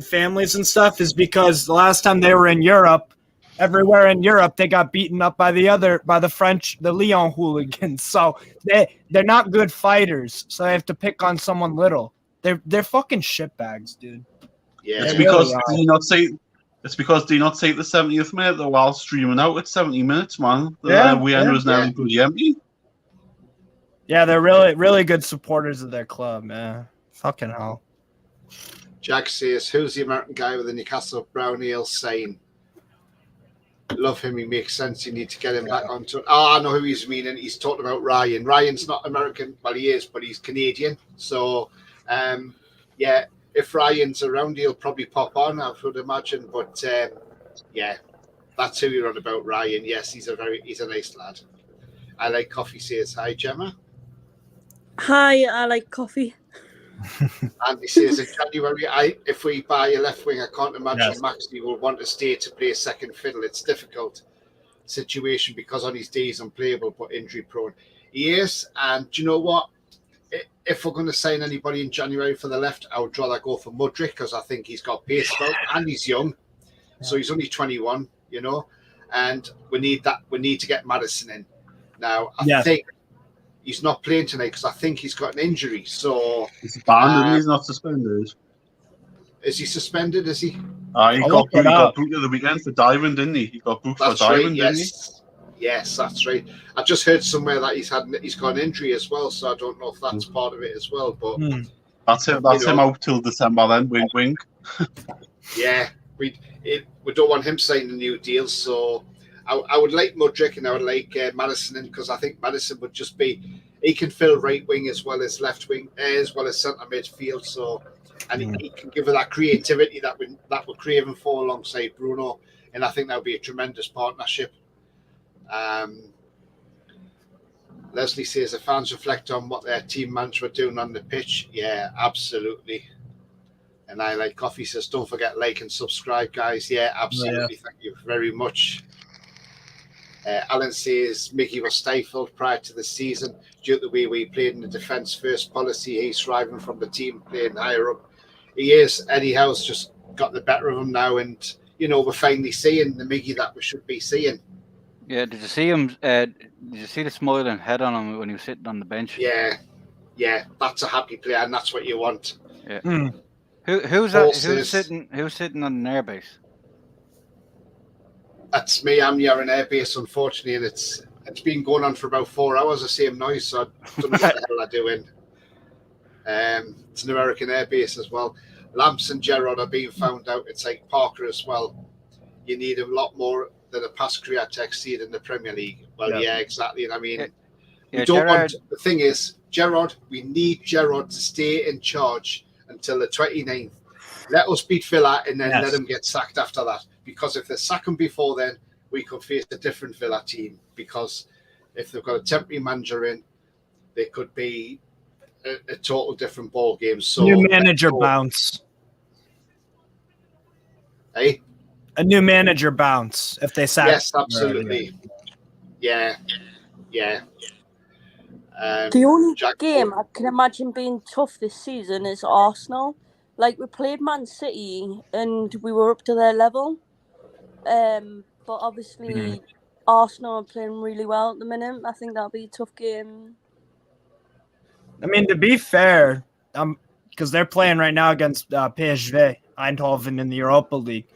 families and stuff is because the last time they were in Europe, everywhere in Europe they got beaten up by the French, the Lyon hooligans. So they're not good fighters. So they have to pick on someone little. They're fucking shitbags, dude. Yeah, it's because do you not say the 70th minute though while streaming out at 70 minutes, man. The weekend was nearly pretty empty. Yeah, they're really, really good supporters of their club, man. Fucking hell. Jack says, who's the American guy with the Newcastle brown ale saying? Love him, he makes sense. You need to get him back onto it. I know who he's meaning. He's talking about Ryan. Ryan's not American. Well, he is, but he's Canadian. So, if Ryan's around, he'll probably pop on, I would imagine. But, that's who you're on about, Ryan. Yes, he's a nice lad. I Like Coffee says, hi, Gemma. Hi, I Like Coffee. And he says in January, if we buy a left wing, I can't imagine Yes. Maxi will want to stay to play second fiddle. It's difficult situation because on his day he's unplayable but injury prone. He is, and do you know what? If we're going to sign anybody in January for the left, I would rather go for Mudryk because I think he's got pace about and he's young. So he's only 21, you know, and we need that. We need to get Maddison in. Now, I think he's not playing tonight because I think he's got an injury. So He's banned, and he's not suspended. Is he suspended? Is he? He got booked at the weekend for diving, didn't he? He got booked for diving, didn't he? Yes, that's right. I just heard somewhere that he's got an injury as well, so I don't know if that's part of it as well. But that's it. That's him out till December. Then wink, wink. Yeah, we don't want him signing a new deal. So I would like Mudryk and I would like Maddison in because I think Maddison would just be he can fill right wing as well as left wing as well as centre midfield. So and he can give her that creativity that we're craving for alongside Bruno, and I think that would be a tremendous partnership. Leslie says the fans reflect on what their team managers were doing on the pitch. Yeah, absolutely. And I like Coffee says, don't forget like and subscribe, guys. Yeah, absolutely. Thank you very much. Alan says Miggy was stifled prior to the season due to the way we played in the defence first policy. He's thriving from the team playing higher up. He is. Eddie Howe's just got the better of him now, and we're finally seeing the Miggy that we should be seeing. Yeah, did you see him? Did you see the smiling head on him when he was sitting on the bench? Yeah, that's a happy player, and that's what you want. Yeah. Who's that? Who's sitting on an airbase? That's me. I'm near an airbase, unfortunately, and it's been going on for about 4 hours. The same noise, so I don't know what the hell I'm doing. It's an American airbase as well. Lamps and Gerrard are being found out. It's like Parker as well. You need a lot more than a past career to exceed in the Premier League. Well, yeah exactly. And I mean, we don't want. The thing is, Gerrard. We need Gerrard to stay in charge until the 29th. Let us beat Villa and then let him get sacked after that. Because if they sack him before then, we could face a different Villa team. Because if they've got a temporary manager in, they could be a total different ball game. So new manager bounce. Hey? A new manager bounce if they sack. Yes, absolutely. Yeah. The only game I can imagine being tough this season is Arsenal. Like, we played Man City and we were up to their level. But obviously, Arsenal are playing really well at the minute. I think that'll be a tough game. I mean, to be fair, because they're playing right now against PSV Eindhoven in the Europa League.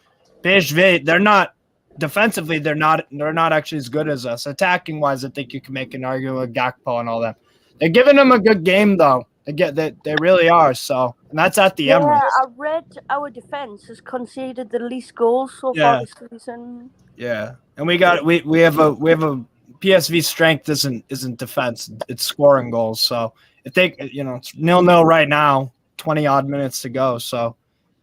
PSV, they're not defensively. They're not actually as good as us. Attacking wise, I think you can make an argument with Gakpo and all that. They're giving them a good game though. They really are. So, and that's at the Emirates. I read our defense has conceded the least goals so far this season. Yeah, and we have a PSV strength isn't defense. It's scoring goals. So if they it's 0-0 right now, 20 odd minutes to go. So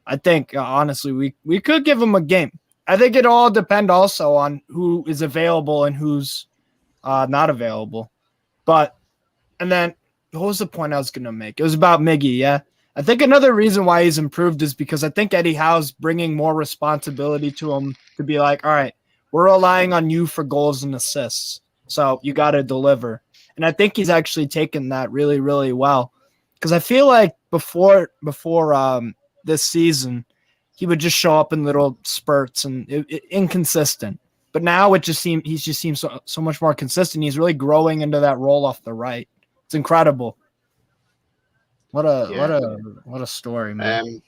I think honestly we could give them a game. I think it all depend also on who is available and who's not available. And then what was the point I was going to make? It was about Miggy, yeah. I think another reason why he's improved is because I think Eddie Howe's bringing more responsibility to him to be like, all right, we're relying on you for goals and assists, so you got to deliver. And I think he's actually taken that really, really well. Because I feel like before this season, he would just show up in little spurts and inconsistent. But now he just seems so much more consistent. He's really growing into that role off the right. It's incredible. What a story, man.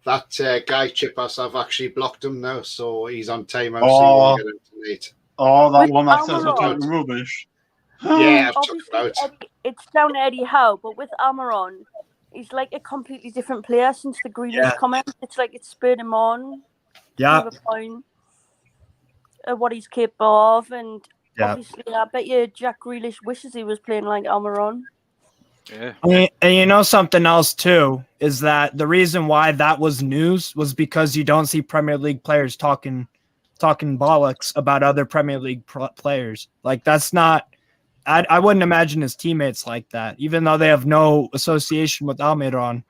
That guy Chippers, I've actually blocked him now, so he's on timeout. So you get him tonight. That one that says about rubbish. Yeah, I've checked it out. It's down to Eddie Howe, but with Almiron, he's like a completely different player since the Grealish comment. It's like it spurred him on. Yeah. To the point of what he's capable of, and obviously, I bet you Jack Grealish wishes he was playing like Almiron. Yeah. And something else too is that the reason why that was news was because you don't see Premier League players talking bollocks about other Premier League players. Like that's not. I wouldn't imagine his teammates like that, even though they have no association with Almiron.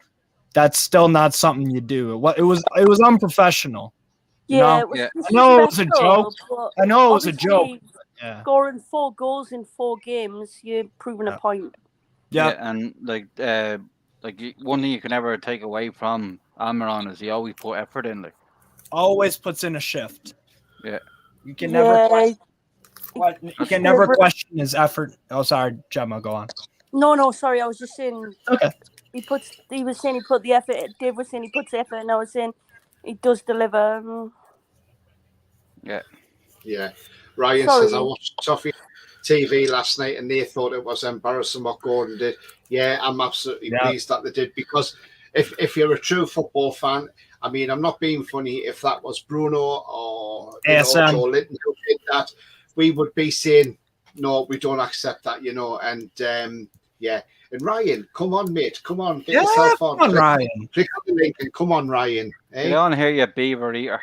that's still not something you do. It was unprofessional. You Yeah, know? it was Yeah. I know it was a disrespectful, joke. but I know it was a obviously joke. Yeah. scoring 4 goals in 4 games, you're proving a point. Yeah. Yeah, and one thing you can never take away from Almiron is he always put effort in. Like, Always puts in a shift. yeah, You can never Deliberate. question his effort. Oh, sorry, Gemma, go on. No, sorry, I was just saying. Okay. He was saying he put the effort. Dave was saying he puts effort, and I was saying he does deliver. yeah. Yeah. Ryan Sorry. says, I watched Toffee TV last night and they thought it was embarrassing what Gordon did. Yeah, I'm absolutely pleased that they did, because if you're a true football fan, I mean, I'm not being funny. If that was Bruno or Joe Linton who did that, we would be saying, no, we don't accept that, And yeah. And Ryan, come on, mate. Come on. Get yourself on. Come on, Ryan. Click on the link and come on, Ryan. Get on here, you beaver eater.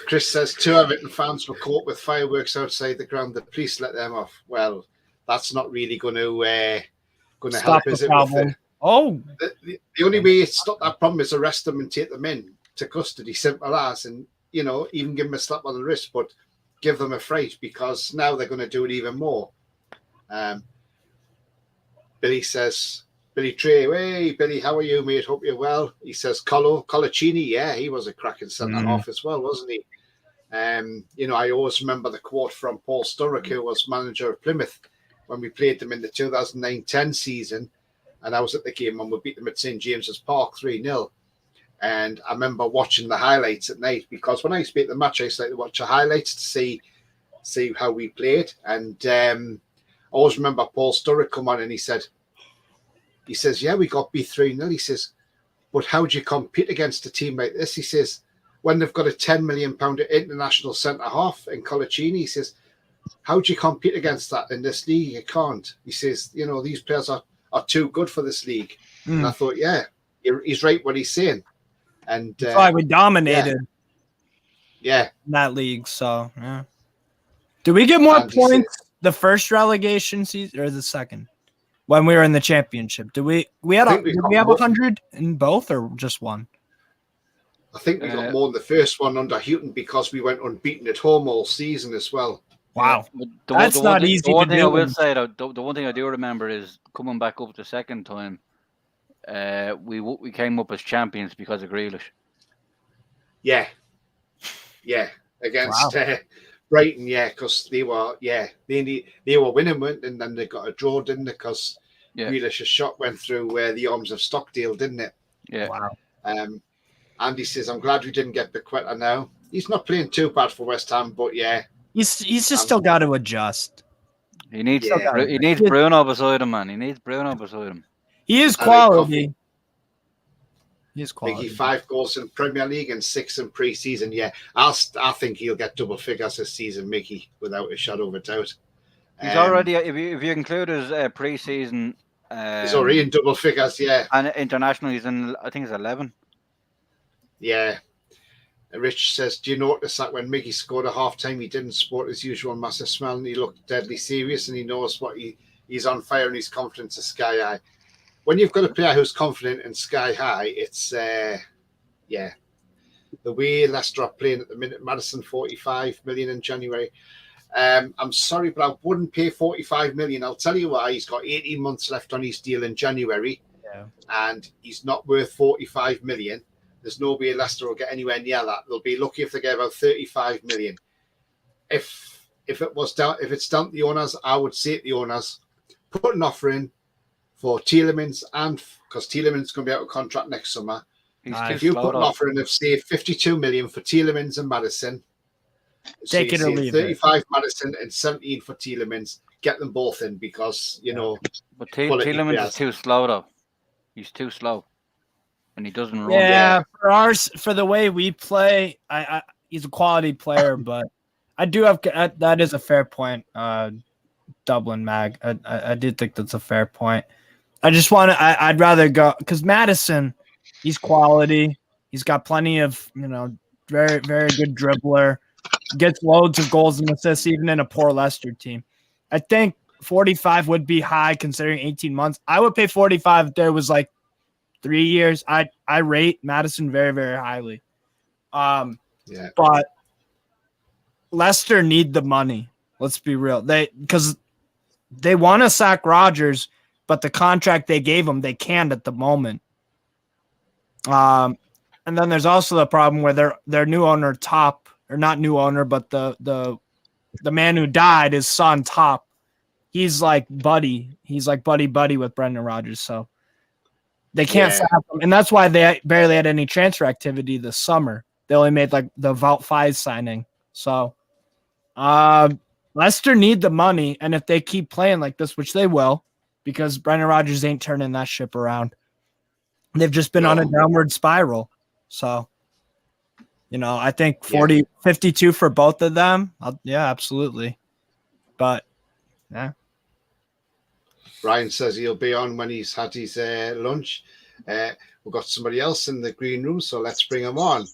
Chris says 2 Everton fans were caught with fireworks outside the ground. The police let them off. Well, that's not really going to help, is it? The only way to stop that problem is arrest them and take them in to custody, simple as, and even give them a slap on the wrist, but give them a fright, because now they're going to do it even more. Billy says, Billy Trey, hey Billy, how are you, mate? Hope you're well. He says, Colaccini, yeah, he was a cracking centre half as well, wasn't he? I always remember the quote from Paul Sturrock, who was manager of Plymouth when we played them in the 2009-10 season, and I was at the game when we beat them at St James's Park 3-0. And I remember watching the highlights at night, because when I used to be at the match, I used to like to watch the highlights to see how we played. And I always remember Paul Sturrock come on and he says, yeah, we got beat 3-0. He says, but how do you compete against a team like this? He says, when they've got a £10 million international centre half in Colaccini, he says, how do you compete against that in this league? You can't. He says, these players are too good for this league. And I thought, yeah, he's right what he's saying. And that's why we dominated in that league. So, yeah. Do we get more points the first relegation season or the second? When we were in the championship, did we have 100 in both or just one? I think we got more in the first one under Houghton, because we went unbeaten at home all season as well. Wow, that's not easy to do. The one thing I will say, though, the one thing I do remember is coming back up the second time. We came up as champions because of Grealish. Yeah, against Brighton, because they were winning, and then they got a draw, didn't they? Because Grealish's shot went through the arms of Stockdale, didn't it? Yeah. Wow. Andy says, I'm glad we didn't get Bequeta now. He's not playing too bad for West Ham, but he's just still got to adjust. He needs Bruno beside him, man. He needs Bruno beside him. He is quality. He's quality. 5 goals in Premier League and 6 in pre-season. Yeah, I think he'll get double figures this season, Mickey, without a shadow of a doubt. He's already, if you include his pre-season, he's already in double figures. Yeah, and international, he's in. I think it's 11. Yeah. Rich says, do you notice that when Miggy scored a half-time, he didn't sport his usual massive smile, and he looked deadly serious, and he knows what he's on fire, and his confidence is sky high. When you've got a player who's confident and sky high, it's the way Leicester are playing at the minute. Madison 45 million in January. I'm sorry, but I wouldn't pay 45 million. I'll tell you why. He's got 18 months left on his deal in January, and he's not worth 45 million. There's no way Leicester will get anywhere near that. They'll be lucky if they get about 35 million. If it's down to the owners, I would say to the owners, put an offer in for Tielemans, and because Tielemans is going to be out of contract next summer. If you put an offer in of say 52 million for Tielemans and Madison, take it or leave 35 Madison and 17 for Tielemans, get them both in, because But Tielemans is too slow though. He's too slow. And he doesn't run. Yeah, for the way we play, he's a quality player, but I do have that is a fair point. Dublin Mag, I do think that's a fair point. I just want to. I'd rather go because Madison, he's quality. He's got plenty of very very good dribbler. Gets loads of goals and assists even in a poor Leicester team. I think 45 would be high considering 18 months. I would pay 45 if there was like 3 years. I rate Madison very, very highly. But Leicester need the money. Let's be real. Because they want to sack Rodgers, but the contract they gave him, they can't at the moment. And then there's also the problem where their new owner, not new owner, but the man who died, his son Top. He's like buddy. He's like buddy with Brendan Rodgers. So they can't sack him. And that's why they barely had any transfer activity this summer. They only made like the Vault 5 signing. So Leicester need the money. And if they keep playing like this, which they will, because Brendan Rodgers ain't turning that ship around. They've just been on a downward spiral. So, I think 52 for both of them. Yeah, absolutely. But, yeah. Ryan says he'll be on when he's had his lunch. We've got somebody else in the green room, so let's bring him on.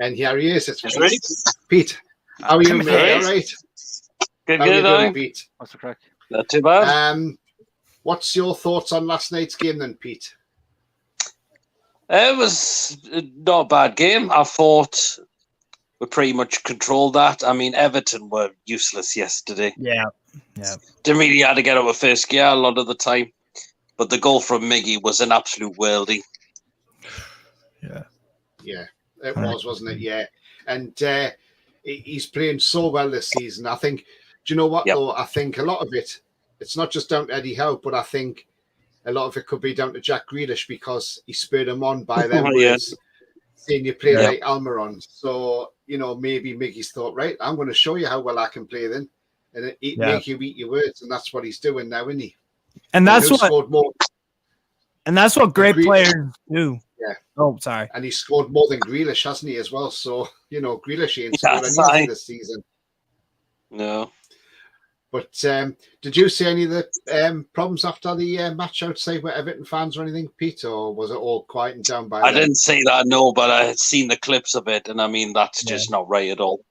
And here he is. It's Pete. How are you, mate? All right? Good, Pete? What's the crack? Not too bad. What's your thoughts on last night's game then, Pete? It was not a bad game. I thought we pretty much controlled that. I mean, Everton were useless yesterday. Yeah. Didn't really have to get out of first gear a lot of the time. But the goal from Miggy was an absolute worldie. Yeah, it was, wasn't it? Yeah. And he's playing so well this season. I think, do you know what, though? I think a lot of it's not just down to Eddie Howe, but I think a lot of it could be down to Jack Grealish because he spurred him on by them words, saying you play like Almiron. So, maybe Miggy's thought, right, I'm going to show you how well I can play then. And make you eat your words. And that's what he's doing now, isn't he? And that's what great players do. Yeah. Oh, sorry. And he scored more than Grealish, hasn't he, as well? So, Grealish ain't scored anything this season. No. But did you see any of the problems after the match outside with Everton fans or anything, Pete? Or was it all quietened down by then? Didn't see that, no, but I had seen the clips of it. And I mean, that's just not right at all.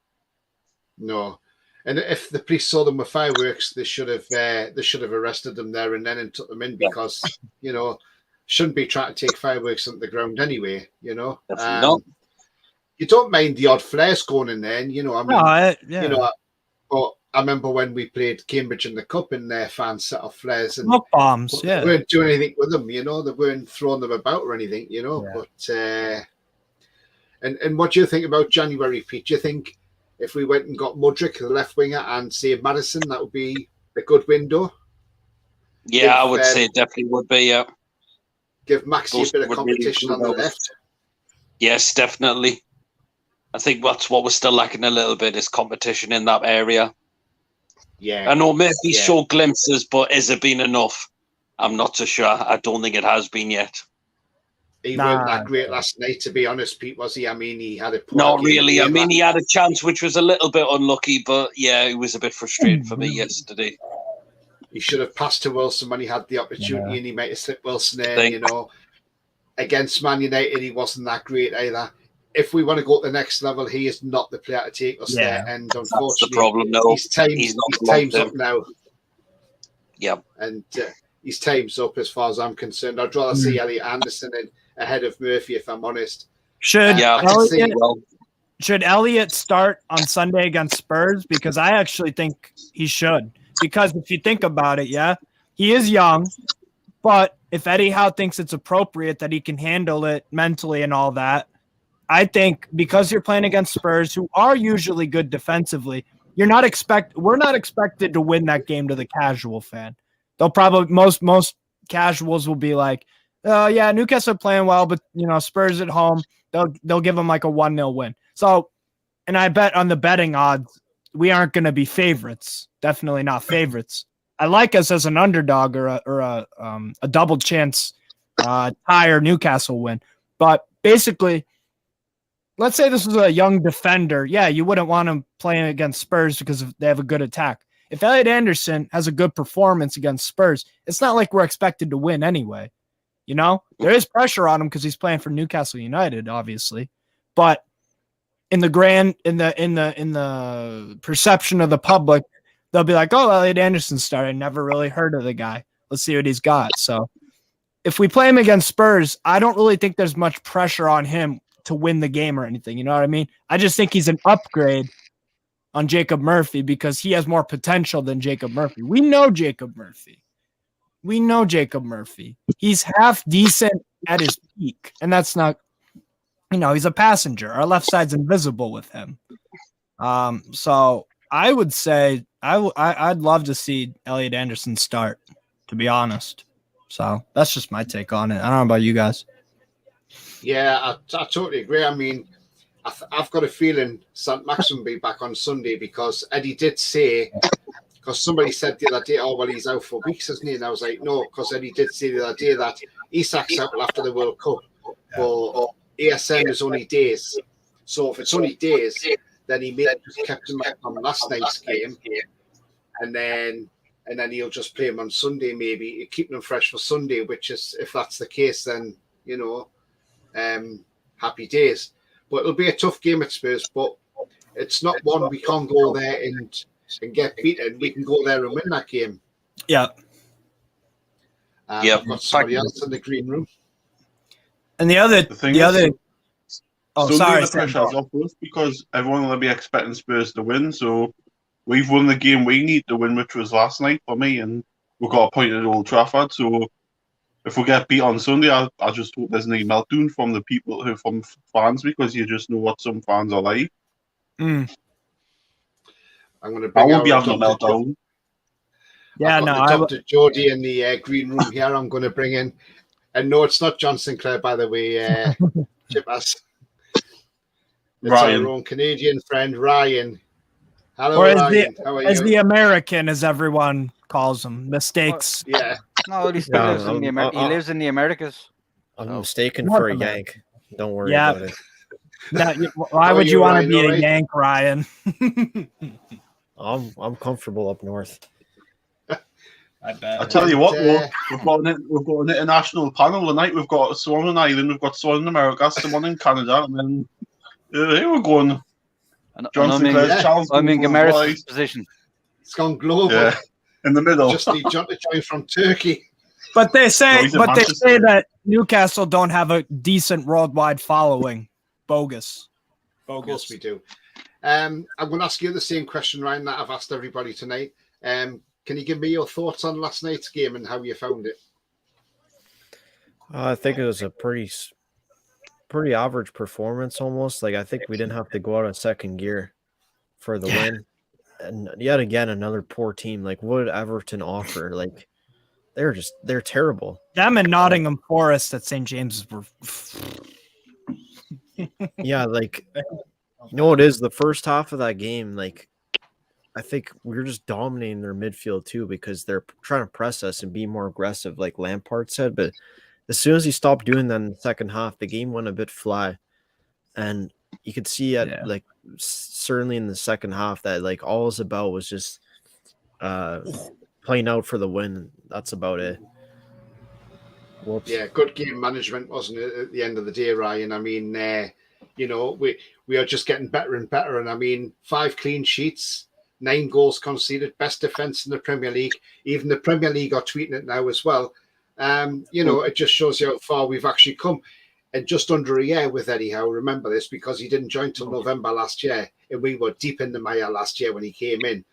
No. And if the police saw them with fireworks, they should have arrested them there and then and took them in because, shouldn't be trying to take fireworks on the ground anyway, No. You don't mind the odd flares going in there, but I remember when we played Cambridge in the Cup and their fans set off flares and smoke bombs, they weren't doing anything with them, they weren't throwing them about or anything, but and what do you think about January, Pete? Do you think if we went and got Mudryk, the left winger, and say Madison, that would be a good window? Yeah, I would say it definitely would be, yeah. Give Maxi a bit of competition on the left. Yes, definitely. I think that's what we're still lacking a little bit is competition in that area. Yeah. I know maybe showed glimpses, but has it been enough? I'm not so sure. I don't think it has been yet. He weren't that great last night, to be honest, Pete, was he? I mean, he had a not really. I mean, he had a chance, which was a little bit unlucky, but yeah, it was a bit frustrating for me yesterday. He should have passed to Wilson when he had the opportunity, and he might have slipped Wilson in. Against Man United, he wasn't that great either. If we want to go to the next level, he is not the player to take us there. And unfortunately, that's the problem. No, his time's up now. Yeah, and his time's up as far as I'm concerned. I'd rather see Elliot Anderson ahead of Murphy, if I'm honest. Should Elliot start on Sunday against Spurs? Because I actually think he should. Because if you think about it, he is young, but if Eddie Howe thinks it's appropriate that he can handle it mentally and all that, I think because you're playing against Spurs, who are usually good defensively, we're not expected to win that game to the casual fan. They'll probably most casuals will be like, oh yeah, Newcastle are playing well, but Spurs at home, they'll give them like a 1-0 win. So, and I bet on the betting odds, we aren't going to be favorites. Definitely not favorites. I like us as an underdog or a double chance tie or Newcastle win. But basically, let's say this is a young defender. Yeah, you wouldn't want him playing against Spurs because they have a good attack. If Elliot Anderson has a good performance against Spurs, it's not like we're expected to win anyway. There is pressure on him because he's playing for Newcastle United, obviously. But in the perception of the public, they'll be like, oh, Elliot Anderson started. Never really heard of the guy. Let's see what he's got. So if we play him against Spurs, I don't really think there's much pressure on him to win the game or anything. You know what I mean? I just think he's an upgrade on Jacob Murphy because he has more potential than Jacob Murphy. We know Jacob Murphy. He's half decent at his peak, and that's not, he's a passenger. Our left side's invisible with him. So I would say I'd love to see Elliot Anderson start, to be honest. So that's just my take on it. I don't know about you guys. Yeah, I totally agree. I mean, I've got a feeling St. Max will be back on Sunday because Eddie did say, because somebody said the other day, oh, well, he's out for weeks, isn't he? And I was like, no, because Eddie did say the other day that Isak's out after the World Cup, but ASM is only days. So if it's only days, then he may have just kept him up on last night's game, and then he'll just play him on Sunday, maybe keeping him fresh for Sunday. Which is, if that's the case, then happy days. But it'll be a tough game at Spurs. But it's not one we can't go there and get beaten. We can go there and win that game. Yeah. I've got somebody else in the green room. And the other. Oh, sorry. The pressure's off us because everyone will be expecting Spurs to win. So we've won the game we need to win, which was last night for me, and we've got a point at Old Trafford. So if we get beat on Sunday, I just hope there's no meltdown from the people from fans, because you just know what some fans are like. I'm going to bring won't be having a meltdown. Yeah, Dr. Jody in the green room here. I'm going to bring in, and no, it's not John Sinclair, by the way. Chippers. It's Ryan. our own Canadian friend, Ryan. Hello, or Ryan. How are you? As the American, as everyone calls him. Mistakes. Yeah. No, he lives in the he lives in the Americas. I'm mistaken for a Yank. Don't worry about it. Why would you want to be a Yank, Ryan? I'm comfortable up north. I bet. I tell you what, we've got an international panel tonight. We've got someone in Ireland, we've got someone in America, someone in Canada, and then here we're going. John Sinclair's challenge. I'm in Gamera's position. It's gone global. Yeah, in the middle. Just need John to join from Turkey. But they say, that Newcastle don't have a decent worldwide following. Bogus. Of course we do. I'm going to ask you the same question, Ryan, that I've asked everybody tonight. Can you give me your thoughts on last night's game and how you found it? I think it was a pretty average performance almost. Like, I think we didn't have to go out of second gear for the win. And yet again, another poor team. Like, what did Everton offer? Like, they're terrible. Them and Nottingham Forest at St. James's were... Yeah, like, you know what it is? The first half of that game, like, I think we're just dominating their midfield too, because they're trying to press us and be more aggressive, like Lampard said. But as soon as he stopped doing that in the second half, the game went a bit flat. And you could see like, certainly in the second half, that like all it was about was just playing out for the win. That's about it. Whoops. Yeah, good game management, wasn't it, at the end of the day, Ryan? I mean, we are just getting better and better. And I mean, 5 clean sheets, 9 goals conceded, best defense in the Premier League. Even the Premier League are tweeting it now as well. It just shows you how far we've actually come. And just under a year with Eddie Howe, remember this, because he didn't join till November last year, and we were deep in the mire last year when he came in.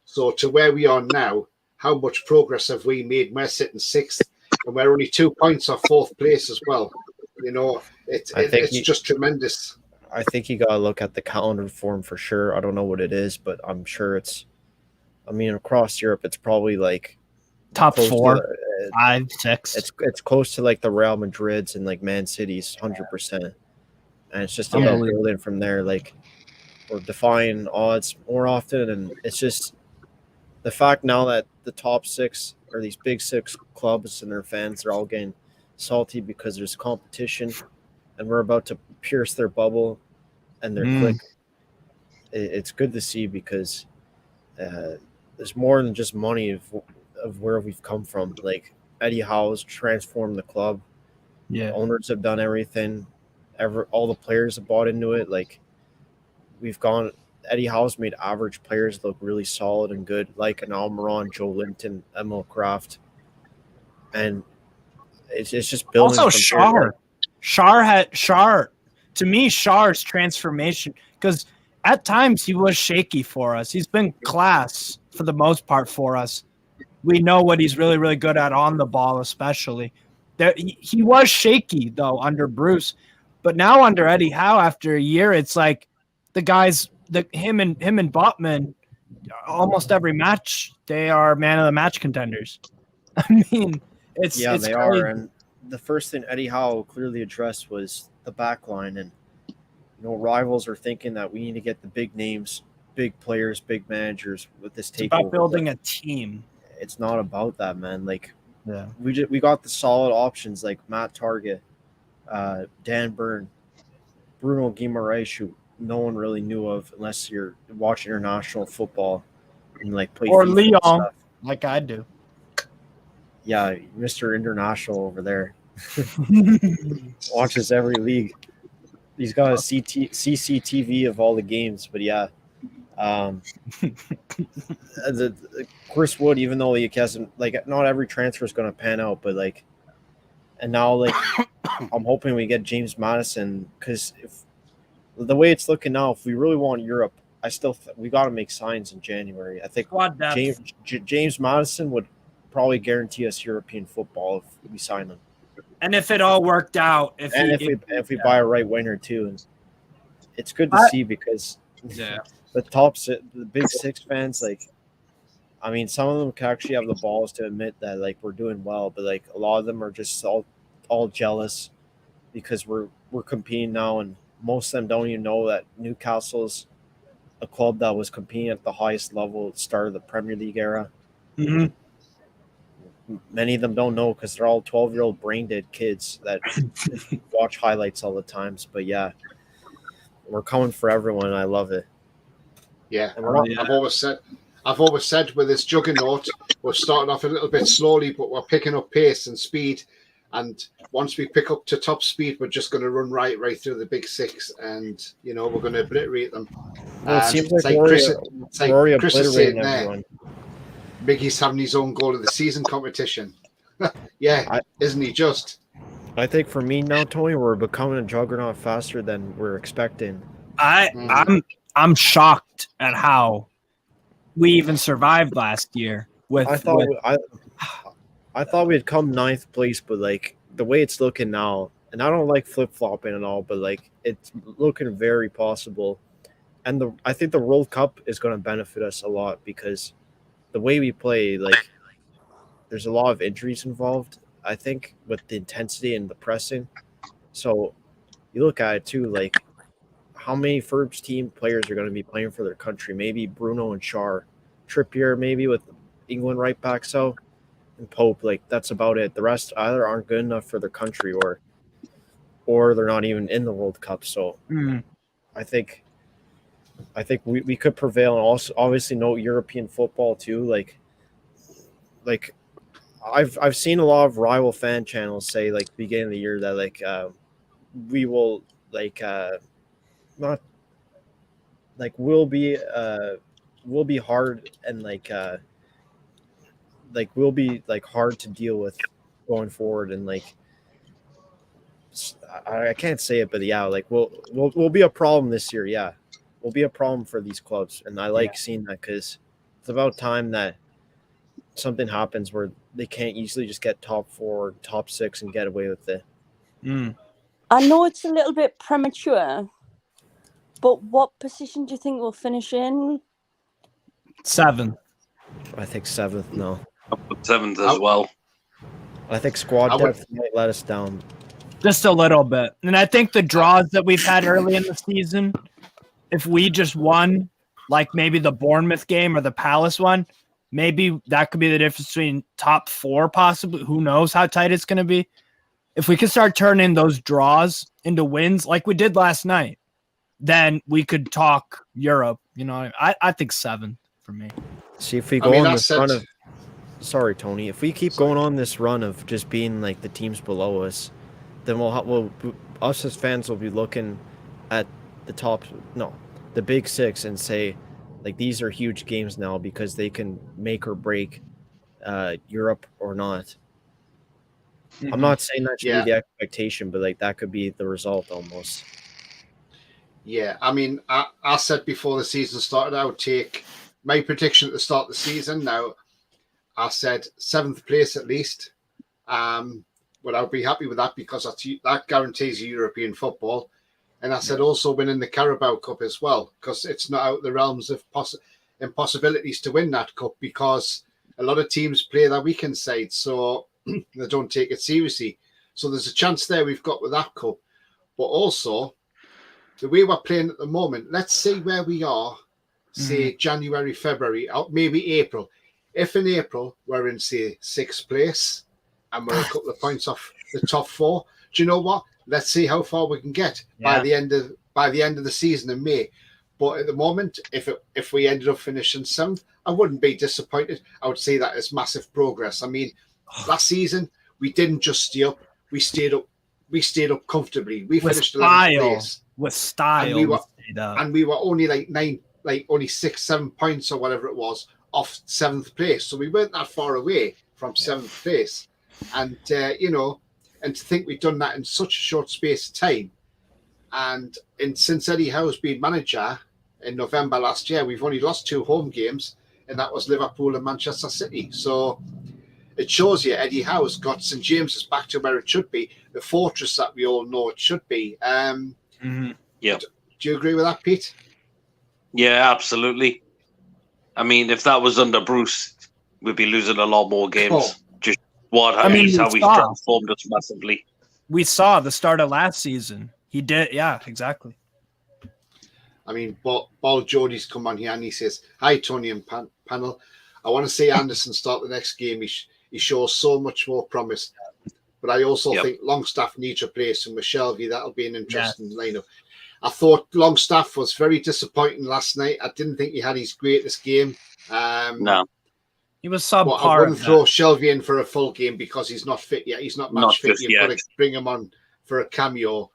So to where we are now, how much progress have we made? We're sitting 6th, and we're only 2 points off 4th place as well. It's just tremendous. I think you got to look at the calendar form for sure. I don't know what it is, but I'm sure across Europe, it's probably like top 4, 5, 6. It's close to like the Real Madrids and like Man City's 100%. And it's just about building from there. Like, we're defying odds more often. And it's just the fact now that the top 6 or these big 6 clubs and their fans are all getting salty because there's competition and we're about to pierce their bubble and their clique. It's good to see, because there's more than just money of where we've come from. Like, Eddie Howe's transformed the club. Yeah, owners have done everything. All the players have bought into it. Like, we've gone Eddie Howe's made average players look really solid and good, like an Almiron, Joe Linton, Emil Kraft, and it's just building. Also, from here. Shar. To me, Shar's transformation, because at times he was shaky for us. He's been class for the most part for us. We know what he's really, really good at on the ball, especially. He was shaky though under Bruce, but now under Eddie Howe, after a year, it's like the guys, him and Botman, almost every match they are man of the match contenders. I mean, it's they crazy. are. And the first thing Eddie Howe clearly addressed was the back line, and rivals are thinking that we need to get the big names, big players, big managers with this takeover. It's about building a team. It's not about that, man. Like, yeah, we got the solid options like Matt Target, Dan Byrne, Bruno Guimaraes, who no one really knew of unless you're watching international football and like play or FIFA Leon, and stuff. like I do. Yeah, Mr. International over there watches every league. He's got a CCTV of all the games, but yeah. Chris Wood, even though he hasn't, like, not every transfer is going to pan out, but like, and now like, I'm hoping we get James Madison, because if the way it's looking now, if we really want Europe, we got to make signs in January. I think James Madison would probably guarantee us European football if we sign them. And if it all worked out, if we buy a right winger too, and it's good to see because the big six fans, like, I mean, some of them can actually have the balls to admit that like we're doing well, but like a lot of them are just all jealous because we're competing now, and most of them don't even know that Newcastle's a club that was competing at the highest level at the start of the Premier League era. Mm-hmm. Many of them don't know because they're all 12-year-old brain-dead kids that watch highlights all the times. But yeah, we're coming for everyone, and I love it. Yeah, I've always said with this juggernaut, we're starting off a little bit slowly, but we're picking up pace and speed. And once we pick up to top speed, we're just going to run right through the big six, and we're going to obliterate them. Well, it seems like Chris is saying everyone. Miggy's having his own goal of the season competition. Isn't he just? I think for me now, Tony, we're becoming a juggernaut faster than we're expecting. I'm shocked at how we even survived last year. I thought we'd come 9th place, but like the way it's looking now, and I don't like flip flopping and all, but like it's looking very possible. And I think the World Cup is going to benefit us a lot because the way we play, like, there's a lot of injuries involved, I think, with the intensity and the pressing. So you look at it too, like, how many Ferb's team players are going to be playing for their country? Maybe Bruno and Shar, Trippier, maybe with England right back, so, and Pope. Like, that's about it. The rest either aren't good enough for their country or they're not even in the World Cup. So I think we could prevail, and also obviously no European football too. Like I've seen a lot of rival fan channels say like beginning of the year that like we will like not like we'll be hard and like we'll be like hard to deal with going forward, and like I can't say it, but yeah, like we'll be a problem this year. Yeah. Will be a problem for these clubs, and I like seeing that because it's about time that something happens where they can't easily just get top 4, top 6 and get away with it. I know it's a little bit premature, but what position do you think we'll finish in? 7th. I think 7th. No, 7th as well. I think squad depth might let us down just a little bit, and I think the draws that we've had early in the season, if we just won, like maybe the Bournemouth game or the Palace one, maybe that could be the difference between top 4 possibly. Who knows how tight it's going to be. If we could start turning those draws into wins like we did last night, then we could talk Europe. I think 7th for me. See, if we go on this run of... Sorry, Tony. If we keep going on this run of just being like the teams below us, then we'll us as fans will be looking at the top. No, the Big Six and say, like, these are huge games now because they can make or break Europe or not. Mhm. I'm not saying that should Yeah. be the expectation, but like that could be the result almost. Yeah, I mean, I said before the season started, I would take my prediction at the start of the season. Now, I said 7th place at least. But I'll be happy with that because that guarantees you European football. And I said also winning the Carabao Cup as well, because it's not out of the realms of impossibilities to win that cup, because a lot of teams play their weekend side, so they don't take it seriously. So there's a chance there we've got with that cup. But also, the way we're playing at the moment, let's see where we are, say January, February, maybe April. If in April we're in, say, 6th place and we're a couple of points off the top 4, do you know what? Let's see how far we can get by the end of the season in May. But at the moment, if we ended up finishing 7th, I wouldn't be disappointed. I would see that as massive progress. I mean, last season we didn't just stay up; we stayed up. We stayed up comfortably. We finished 11th place with style, and we were only only 6-7 points or whatever it was off 7th place. So we weren't that far away from 7th place. And and to think we've done that in such a short space of time. And since Eddie Howe's been manager in November last year, we've only lost 2 home games, and that was Liverpool and Manchester City. So it shows you Eddie Howe's got St James's back to where it should be, the fortress that we all know it should be. Yeah. Do you agree with that, Pete? Yeah, absolutely. I mean, if that was under Bruce, we'd be losing a lot more games. Just how he's transformed us massively. We saw the start of last season. He did, yeah, exactly. I mean, Ball Jody's come on here and he says, "Hi, Tony and panel. I want to see Anderson start the next game. He shows so much more promise. But I also think Longstaff needs a place, and with Shelby, that'll be an interesting lineup." I thought Longstaff was very disappointing last night. I didn't think he had his greatest game. No. He was subpar. I wouldn't throw Shelby in for a full game because he's not fit yet. He's not match fit. You've got to bring him on for a cameo.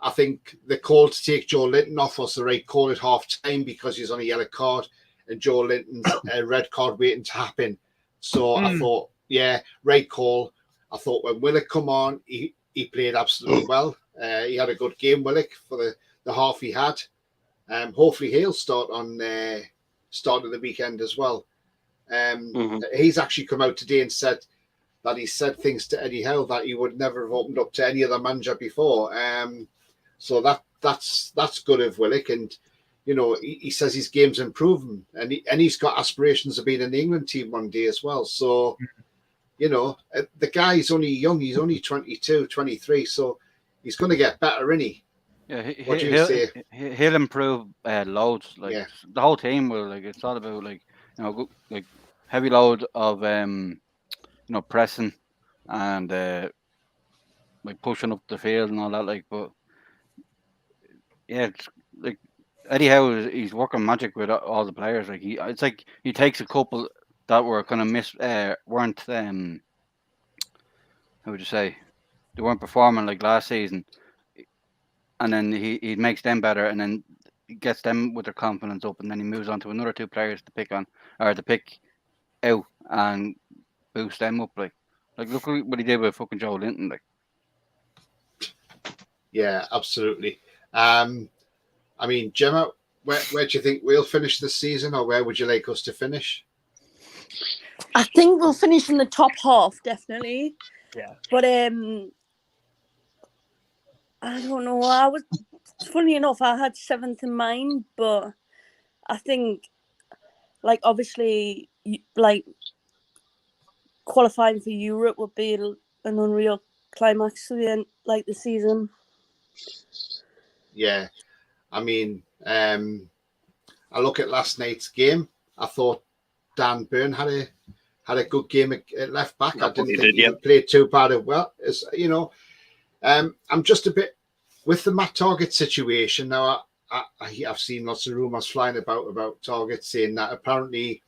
I think the call to take Joe Linton off was the right call at half time because he's on a yellow card and Joe Linton's a red card waiting to happen. So I thought, right call. I thought when Willock come on, he played absolutely well. He had a good game, Willock, for the half he had. Hopefully he'll start on start of the weekend as well. He's actually come out today and said that he said things to Eddie Howe that he would never have opened up to any other manager before. So that's good of Willock, and he says his game's improving, and he's got aspirations of being in the England team one day as well. So the guy's only young; he's only 22, 23, so he's going to get better, isn't he? Yeah, what do you say? He'll improve loads. The whole team will. It's all about heavy load of pressing and pushing up the field and all that. But yeah, it's Eddie Howe. He's working magic with all the players. It's like he takes a couple that were kind of weren't how would you say, they weren't performing like last season, and then he makes them better, and then he gets them with their confidence up, and then he moves on to another 2 players to pick out and boost them up. Look what he did with fucking Joe Linton. Yeah, absolutely. I mean, Gemma, where do you think we'll finish this season, or where would you like us to finish? I think we'll finish in the top half, definitely. Yeah. But I don't know. Funny enough, I had 7th in mind, but I think, obviously, qualifying for Europe would be an unreal climax to the end, the season. Yeah, I mean, I look at last night's game. I thought Dan Byrne had a good game at left back. I didn't think he played too bad as well. I'm just a bit with the Matt Target situation now. I've seen lots of rumours flying about Target saying that apparently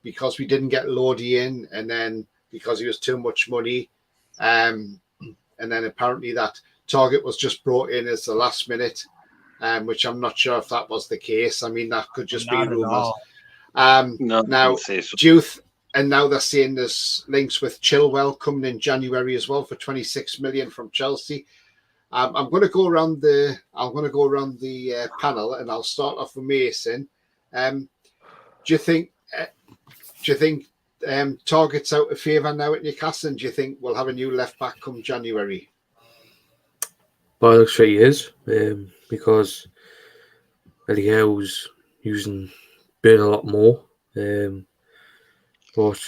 because we didn't get Lodi in, and then because he was too much money, and then apparently that Target was just brought in as the last minute which I'm not sure if that was the case. I mean, that could just be Not at rumours. all. No, Now, I'd say so. Youth, and now they're saying there's links with Chilwell coming in January as well for 26 million from Chelsea. I'm going to go around the panel, and I'll start off with Mason. Do you think Target's out of favour now at Newcastle? And do you think we'll have a new left back come January? Well, it looks like he is, because Eddie Howe's using Burn a lot more. But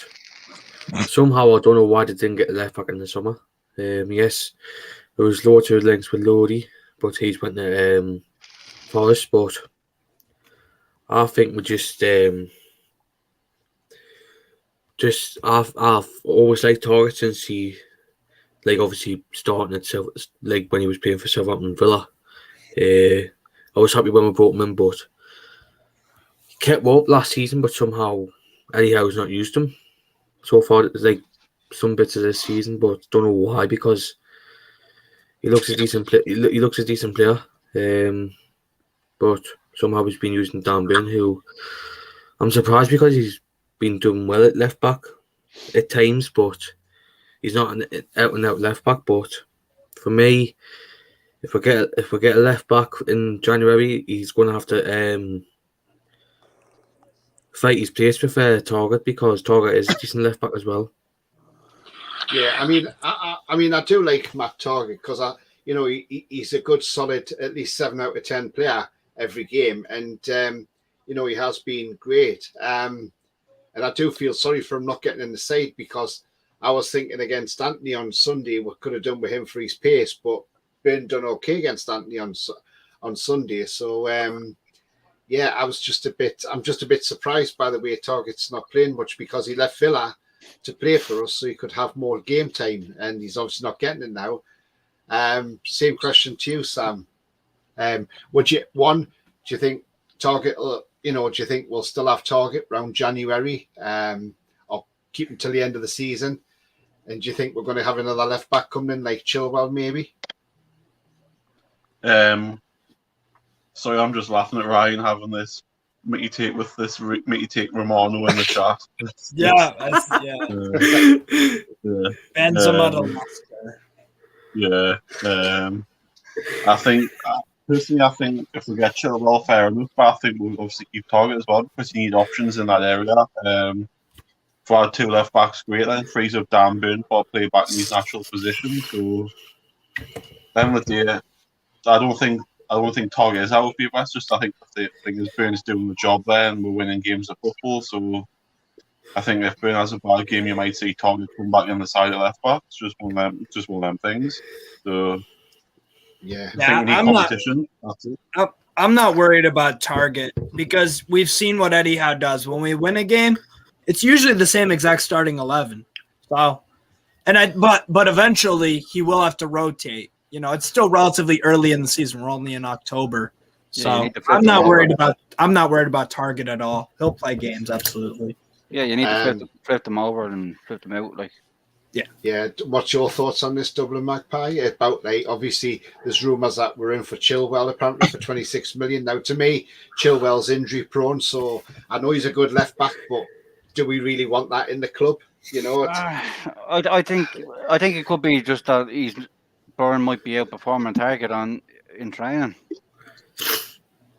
somehow I don't know why they didn't get a left back in the summer. Yes, there was loads of links with Lodi, but he's went to Forest. But I think we I've always liked Target since he, like, obviously starting at like when he was playing for Southampton Villa. I was happy when we brought him in, but he kept up last season, but somehow Eddie Howe's not used him so far. It's like some bits of this season, but don't know why, because he looks a decent he looks a decent player. But somehow he's been using Dan Burn, who I'm surprised because he's been doing well at left back at times, but he's not an out and out left back. But for me, if we get a left back in January, he's going to have to fight his place with Target, because Target is a decent left back as well. Yeah, I mean, I do like Matt Target because he's a good, solid, at least 7 out of 10 player every game, and he has been great. And I do feel sorry for him not getting in the side, because I was thinking against Anthony on Sunday, what could have done with him for his pace, but been done okay against Anthony on Sunday. So I'm just a bit surprised by the way Target's not playing much, because he left Villa to play for us so he could have more game time, and he's obviously not getting it now. Same question to you, Sam. Do you think Target, do you think we'll still have Target around January, or keep him till the end of the season? And do you think we're going to have another left back coming in, like Chilwell, maybe? Sorry, I'm just laughing at Ryan having this Mickey take Romano in the chat. Yeah. Benzema to Leicester. I think if we get Chilwell, fair enough, but I think we'll obviously keep Target as well, because you need options in that area. For our 2 left backs, great. Then frees up Dan Burn for play back in his natural position. So then with the, I don't think Target is out of people. It's just I think the thing is Burn is doing the job there, and we're winning games of football. So I think if Burn has a bad game, you might see Target come back on the side of left back. It's just one of them things. So yeah, I think we need competition. That's it. I'm not worried about Target, because we've seen what Eddie Howe does. When we win a game, it's usually the same exact starting 11. So, but eventually he will have to rotate. It's still relatively early in the season. We're only in October, so I'm not worried about Target at all. He'll play games, absolutely. Yeah, you need to flip them over and flip them out, like. Yeah. What's your thoughts on this, Dublin Magpie? About, like, obviously there's rumours that we're in for Chilwell apparently for 26 million. Now, to me, Chilwell's injury prone, so I know he's a good left back, but do we really want that in the club? I think it could be just that Burn might be outperforming Target in training,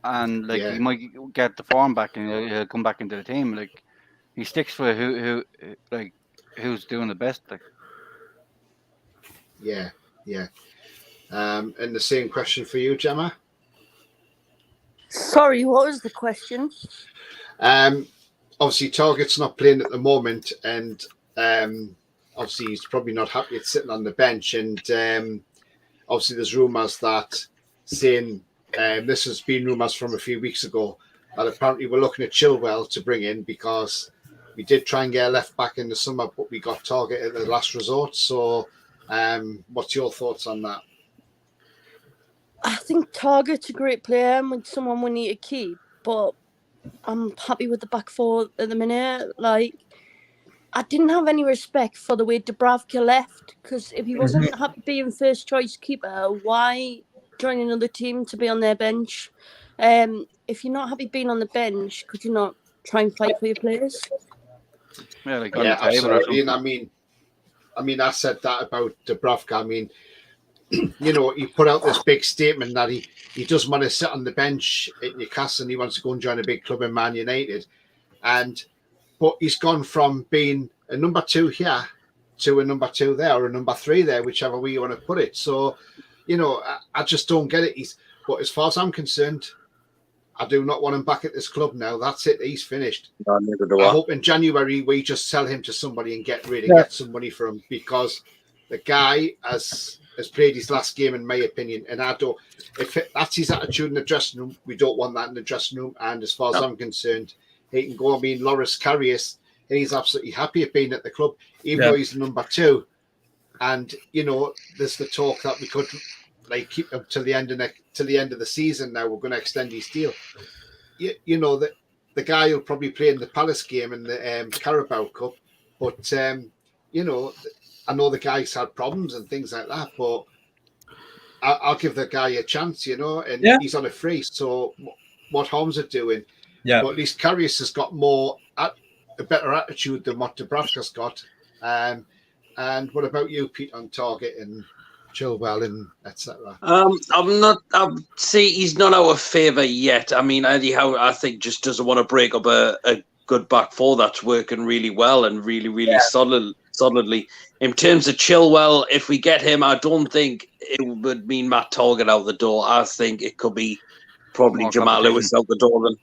and he might get the form back and he'll come back into the team. Like, he sticks for who's doing the best. Like. Yeah. And the same question for you, Gemma. Sorry, what was the question? Obviously, Target's not playing at the moment, and obviously he's probably not happy at sitting on the bench. And obviously, there's rumours that saying this has been rumours from a few weeks ago that apparently we're looking at Chilwell to bring in, because we did try and get a left back in the summer, but we got Target at the last resort. So, what's your thoughts on that? I think Target's a great player and someone we need to keep, but I'm happy with the back four at the minute. Like, I didn't have any respect for the way Dubravka left, because if he wasn't happy being first choice keeper, why join another team to be on their bench. If you're not happy being on the bench, could you not try and fight for your place? Yeah, like on Yeah, the table or absolutely. something. And I said that about Dubravka. I mean, you know, he put out this big statement that he doesn't want to sit on the bench at Newcastle and he wants to go and join a big club in Man United. But he's gone from being a number 2 here to a number 2 there or a number 3 there, whichever way you want to put it. So, you know, I just don't get it. But as far as I'm concerned, I do not want him back at this club now. That's it. He's finished. No, neither do I I. hope in January we just sell him to somebody and get some money for him, because the guy has played his last game, in my opinion. And that's his attitude in the dressing room, we don't want that in the dressing room. And as far as I'm concerned, he can go. I mean, Loris Karius, he's absolutely happy at being at the club, even though he's the number 2. And you know, there's the talk that we could keep him till the end of the season. Now we're going to extend his deal. You know that the guy will probably play in the Palace game in the Carabao Cup, but you know, I know the guy's had problems and things like that, but I'll give the guy a chance, you know, and he's on a free, so what harm's it doing? Yeah. But at least Karius has got a better attitude than what Dubravka's got. And what about you, Pete, on Target and Chilwell and etc.? I'd say he's not out of favour yet. I mean, Eddie Howe, I think, just doesn't want to break up a good back four that's working really well and really solidly. In terms of Chilwell, if we get him, I don't think it would mean Matt Target out the door. I think it could be probably More Jamal competition. Lewis out the door then.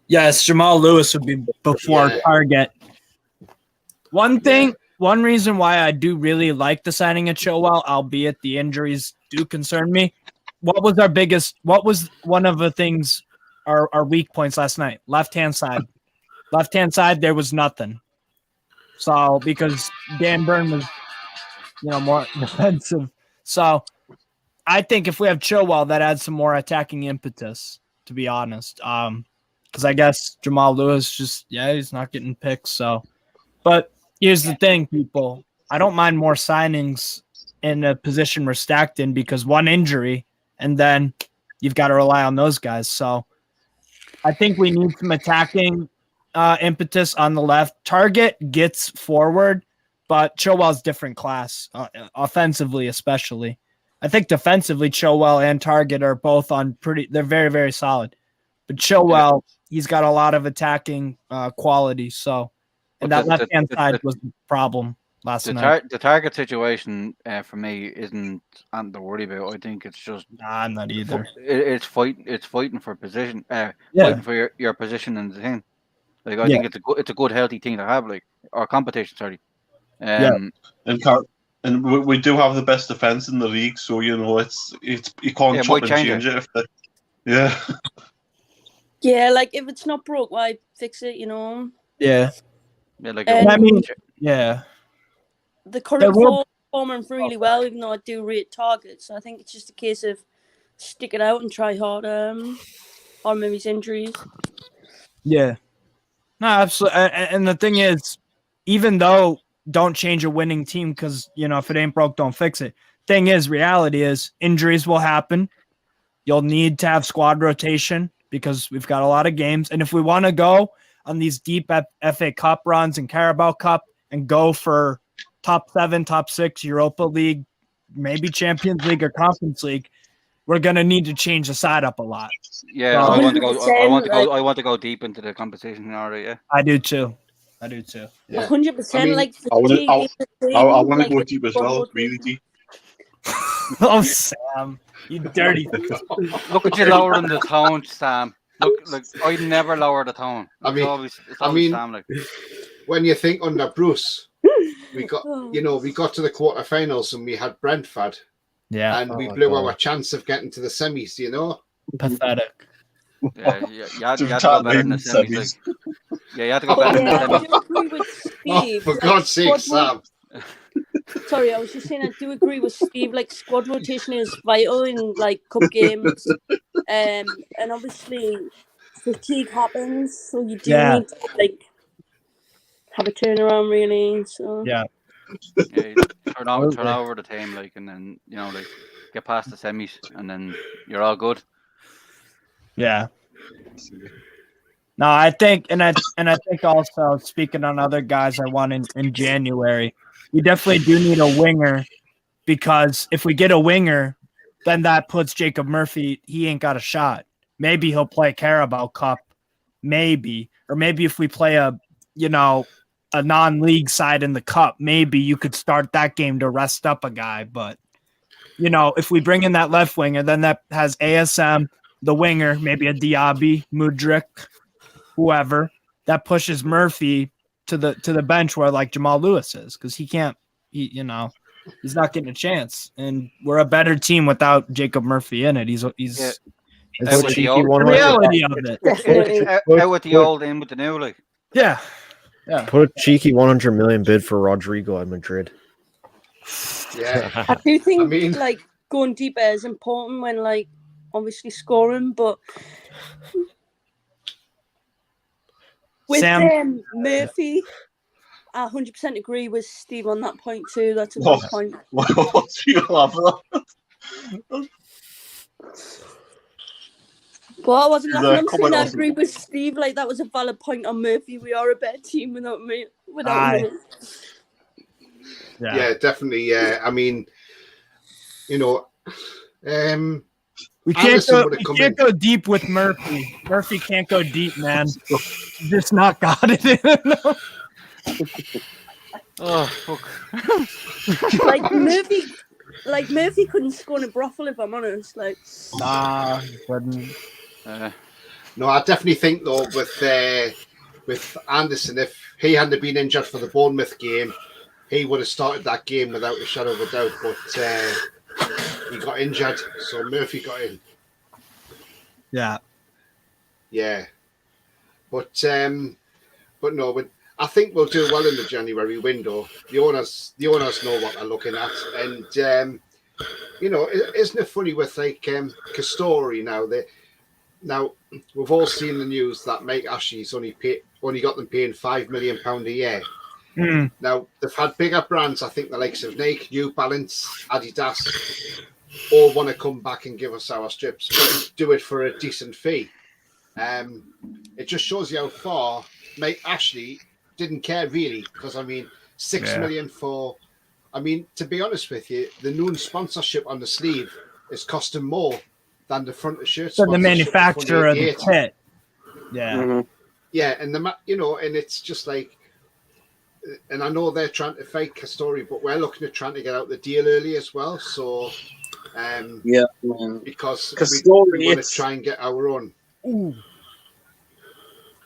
Yes, Jamal Lewis would be before Target. One reason why I do really like the signing of Chilwell, albeit the injuries do concern me. What was one of the things, our weak points last night? Left-hand side. Left-hand side, there was nothing. So, because Dan Burn was, more defensive. So, I think if we have Chilwell, that adds some more attacking impetus, to be honest. Because I guess Jamal Lewis he's not getting picks. So, but here's the thing, people. I don't mind more signings in a position we're stacked in, because one injury and then you've got to rely on those guys. So I think we need some attacking impetus on the left. Target gets forward, but Chilwell's different class, offensively especially. I think defensively, Chilwell and Target are both they're very, very solid. But Chilwell, he's got a lot of attacking quality. So, and that left-hand side was the problem last night. The Target situation for me isn't to worry about. I think it's just I'm not either. It's fighting for position. Fighting for your position in the thing. Like I think it's a good healthy thing to have. Like or competition. Sorry. And we do have the best defense in the league, so it's you can't chop and change it. Yeah, like if it's not broke, why fix it? Yeah. Yeah, like the current four performing really well, even though I do rate targets. I think it's just a case of stick it out and try harder on maybe injuries. Yeah. No, absolutely. And the thing is, even though don't change a winning team because, if it ain't broke, don't fix it. Thing is, reality is injuries will happen. You'll need to have squad rotation because we've got a lot of games. And if we want to go on these deep FA Cup runs and Carabao Cup and go for top 7, top 6, Europa League, maybe Champions League or Conference League, we're gonna need to change the side up a lot. Yeah, so, I want to go deep into the competition already. Yeah, I do too. 100%. I want to go deep as well, really deep. Oh, Sam, you dirty. Look at you lowering the tone, Sam. Look, I never lower the tone. It's always Sam, like. When you think under Bruce, we got to the quarterfinals and we had Brentford. Yeah, and we blew our chance of getting to the semis. Pathetic. Yeah, you had to go better in the semis. Yeah, you had to go better in the semis. I do agree with Steve. For God's sake, Sam. Sorry, I was just saying I do agree with Steve. Like squad rotation is vital in cup games, and obviously fatigue happens, so you do need to have a turnaround really. So yeah. Turn over the team, and then get past the semis, and then you're all good. Yeah. No, I think, and I think also, speaking on other guys I want in January, we definitely do need a winger, because if we get a winger, then that puts Jacob Murphy, he ain't got a shot. Maybe he'll play Carabao Cup, maybe, or maybe if we play a non-league side in the cup, maybe you could start that game to rest up a guy. But if we bring in that left winger, then that has ASM, the winger, maybe a Diaby, Mudryk, whoever, that pushes Murphy to the bench where like Jamal Lewis is, because he can't, he's not getting a chance, and we're a better team without Jacob Murphy in it. He's Out the with the old, reality of it. Out with the old, in with the new, like. Yeah. Put a cheeky 100 million bid for Rodrigo at Madrid. Yeah. I do think like going deeper is important when like obviously scoring, but with Sam, Murphy, I 100% agree with Steve on that point too. That's a good point. What's your laugh at? Well, I wasn't laughing. I'm saying I Awesome. agree with Steve. Like that was a valid point on Murphy. We are a better team without me. Yeah, definitely. Yeah, I mean, we can't go deep with Murphy. Murphy can't go deep, man. He's just not got it in him. Oh fuck! Like Murphy couldn't score in a brothel, if I'm honest. Like, nah, he couldn't. No, I definitely think though with Anderson, if he hadn't been injured for the Bournemouth game, he would have started that game without a shadow of a doubt. But he got injured, so Murphy got in. Yeah, but I think we'll do well in the January window. The owners know what they're looking at, and isn't it funny with like Castori now? Now we've all seen the news that Mike Ashley's only got them paying £5 million a year. Now they've had bigger brands, I think the likes of Nike, New Balance, Adidas, all want to come back and give us our strips, but do it for a decent fee. It just shows you how far Mike Ashley didn't care really, because I mean, $6 million for. I mean, to be honest with you, the Noon sponsorship on the sleeve is costing more than the front of shirt. So the manufacturer of the kit. Yeah. Mm-hmm. Yeah, and and it's just like, and I know they're trying to fight Castori, but we're looking at trying to get out the deal early as well. So, because we want to try and get our own. Ooh.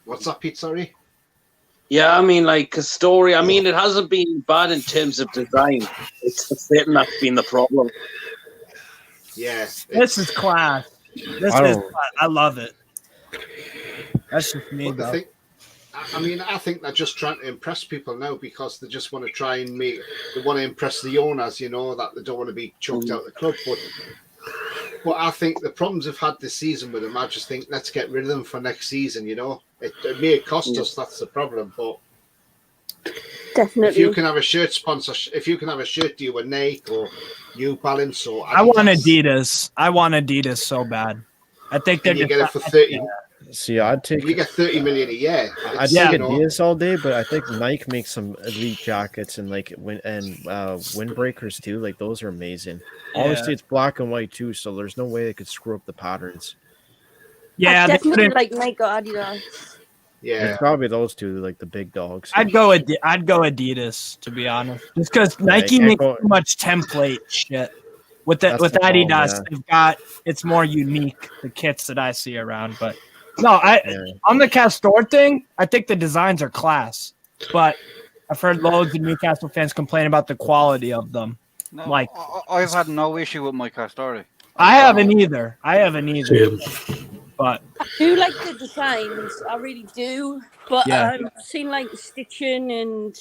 What's that, Pete? Sorry. Yeah, I mean, like Castori. I mean, it hasn't been bad in terms of design. It's the fitting that's been the problem. Yeah, this is class. I love it. That's just me, though. I think they're just trying to impress people now, because they just want to try and they want to impress the owners, that they don't want to be chucked out of the club. But I think the problems we've had this season with them, I just think let's get rid of them for next season. It may cost us, that's the problem. But definitely, if you can have a shirt sponsorship, if you can have a shirt deal with Nike or New Balance or Adidas, I want Adidas so bad. I think they're you get it for 30. See, I'd take. You get 30 million a year. I'd take Adidas all day, but I think Nike makes some elite jackets and windbreakers too. Like those are amazing. Yeah. Obviously, it's black and white too, so there's no way they could screw up the patterns. Yeah, definitely like Nike or Adidas. Yeah, it's probably those two, like the big dogs. I'd go Adidas, to be honest, just because Nike makes too much template shit. With Adidas, they've got, it's more unique, the kits that I see around. But no, on the Castor thing, I think the designs are class. But I've heard loads of Newcastle fans complain about the quality of them. No, like, I've had no issue with my Castor. I haven't either. But I do like the designs, I really do. But I've seen like stitching and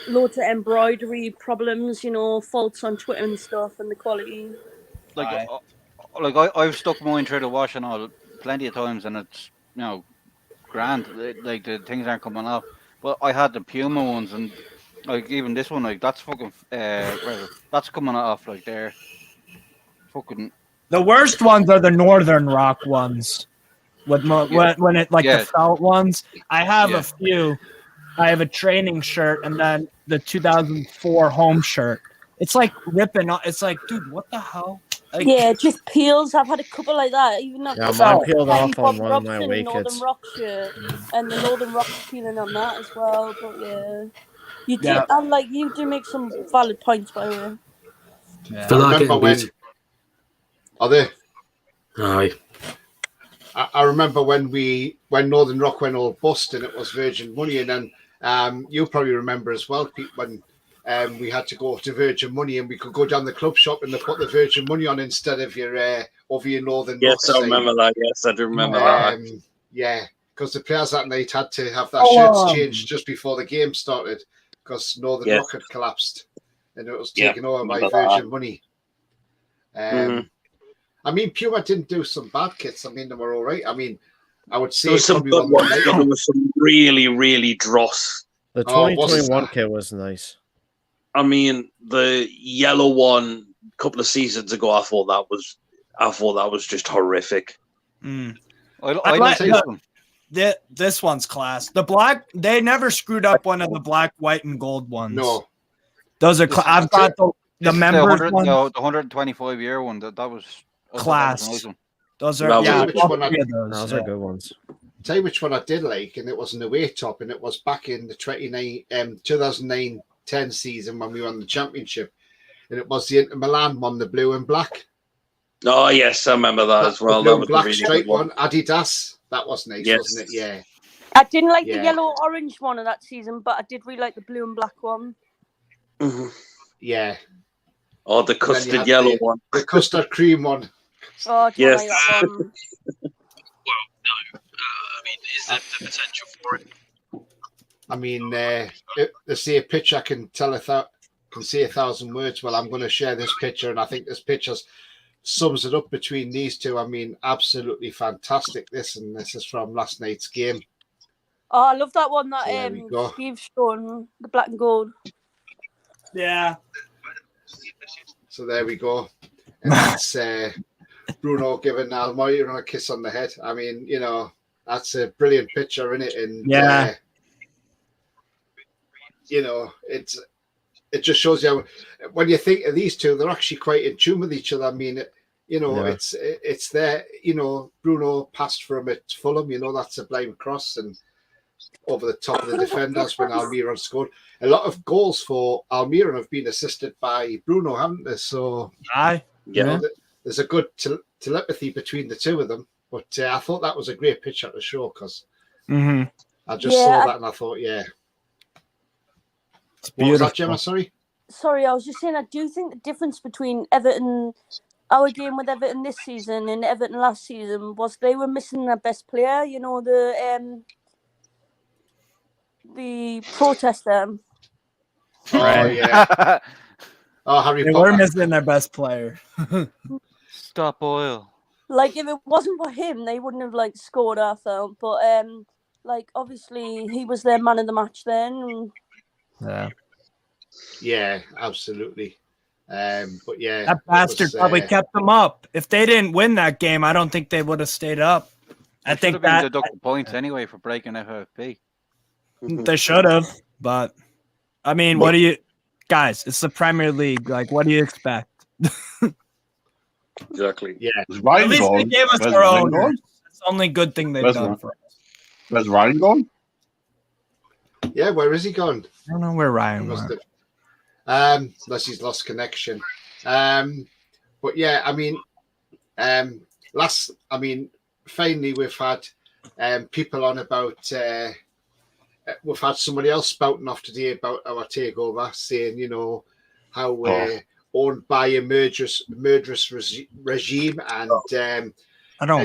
loads of embroidery problems, faults on Twitter and stuff, and the quality. I've stuck mine through the wash and all plenty of times, and it's grand. Like the things aren't coming off. But I had the Puma ones, and like even this one, like that's fucking that's coming off like there. fucking The worst ones are the Northern Rock ones. When it like the felt ones. I have a few. I have a training shirt and then the 2004 home shirt. It's like ripping off. It's like, dude, what the hell? Like, yeah, it just peels. I've had a couple like that. Even mine peeled off on one of my away Northern kits. Rock shirt, and the Northern Rock's peeling on that as well. But yeah, you do. Yeah. I'm like, you do make some valid points, by the way. Yeah. Feel I like remember getting when. Are they? Aye. I remember when Northern Rock went all bust and it was Virgin Money, and then you probably remember as well, Pete, when we had to go to Virgin Money and we could go down the club shop and they put the Virgin Money on instead of your Northern Rock. Yes, I remember that. Yes, I do remember that. Yeah, because the players that night had to have their shirts changed just before the game started because Northern Rock had collapsed and it was taken over by Virgin Money. I mean, Puma didn't do some bad kits. I mean, they were all right. I mean, I would say There was some good ones, but there was some really, really dross. The 2021 kit was nice. I mean, the yellow one a couple of seasons ago, I thought that was just horrific. Mm. I like this one's class. The black, they never screwed up one of the black, white, and gold ones. No, those are. I've got the members the one. The 125 year one. That was class. That was a nice one. Those are those are good ones. Tell you which one I did like, and it was an away top, and it was back in the 2009-10 season when we won the championship, and it was the Inter Milan one, the blue and black. Oh yes, I remember that as well. The blue That and was black really straight one. Adidas. That was nice, wasn't it? Yeah. I didn't like the yellow orange one of that season, but I did really like the blue and black one. Mm-hmm. Yeah. Oh, the custard yellow one. The custard cream one. Oh, yes. Like that one. Well, no. I mean, is there the potential for it? I mean, they see a picture, I can say 1,000 words. Well, I'm going to share this picture, and I think this picture sums it up between these two. I mean, absolutely fantastic. This is from last night's game. Oh, I love that one that So Steve's shown, the black and gold. Yeah. So there we go. And that's Bruno giving Almiron a kiss on the head. I mean, you know, that's a brilliant picture, isn't it? And you know, it just shows you how, when you think of these two, they're actually quite in tune with each other. I mean, you know, it's there. You know, Bruno passed for him at Fulham. You know, that's a blind cross and over the top of the defenders when Almiron scored. A lot of goals for Almiron have been assisted by Bruno, haven't they? So, there's a good telepathy between the two of them. But I thought that was a great picture to show because I just saw that and I thought, it's what was that, Gemma? Sorry, I was just saying, I do think the difference between Everton, our game with Everton this season and Everton last season, was they were missing their best player. You know, the protester. Oh yeah. Oh, Harry Potter. They were missing their best player. Stop oil. Like, if it wasn't for him, they wouldn't have scored, I felt. But obviously he was their man of the match then. Yeah, absolutely. But yeah, that bastard probably kept them up. If they didn't win that game, I don't think they would have stayed up. I think that deducted points anyway for breaking FFP. They should have, but I mean, what do you guys? It's the Premier League. Like, what do you expect? Exactly. Yeah. At least they gave us our own. It's the only good thing they've done for us. Where's Ryan gone? Yeah, where is he gone? I don't know where Ryan went. Unless he's lost connection. But yeah, I mean, finally we've had people on about. We've had somebody else spouting off today about our takeover, saying, you know, how we're owned by a murderous regime, and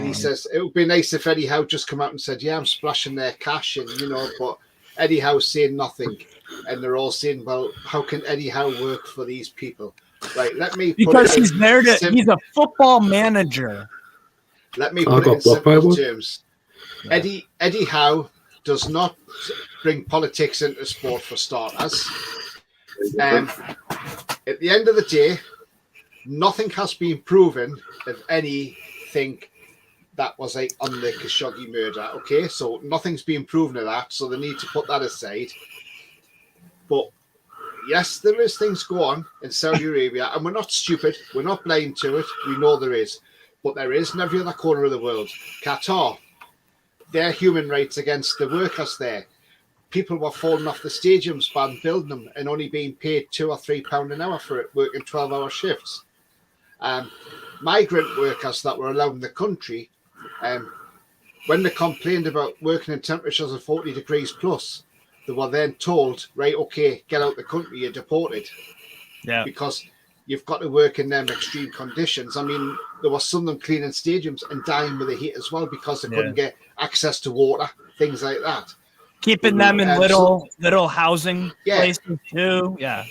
he says it would be nice if Eddie Howe just come out and said, yeah, I'm splashing their cash, and you know, but Eddie Howe's saying nothing, and they're all saying, well, how can Eddie Howe work for these people? Right, let me because he's there to. He's a football manager. Let me put it in simple terms. Yeah. Eddie Howe does not bring politics into sport for starters. At the end of the day, nothing has been proven of anything that was like on the Khashoggi murder. Okay, so nothing's been proven of that, so they need to put that aside. But yes, there is things go on in Saudi Arabia, and we're not stupid. We're not blind to it. We know there is. But there is in every other corner of the world. Qatar, their human rights against the workers there. People were falling off the stadiums by building them and only being paid £2 or £3 an hour for it, working 12-hour shifts. Migrant workers that were allowed in the country, when they complained about working in temperatures of 40 degrees plus, they were then told, right, okay, get out the country, you're deported. Yeah. Because you've got to work in them extreme conditions. I mean, there was some of them cleaning stadiums and dying with the heat as well because they couldn't get access to water, things like that. Keeping them in little housing places too. Yeah.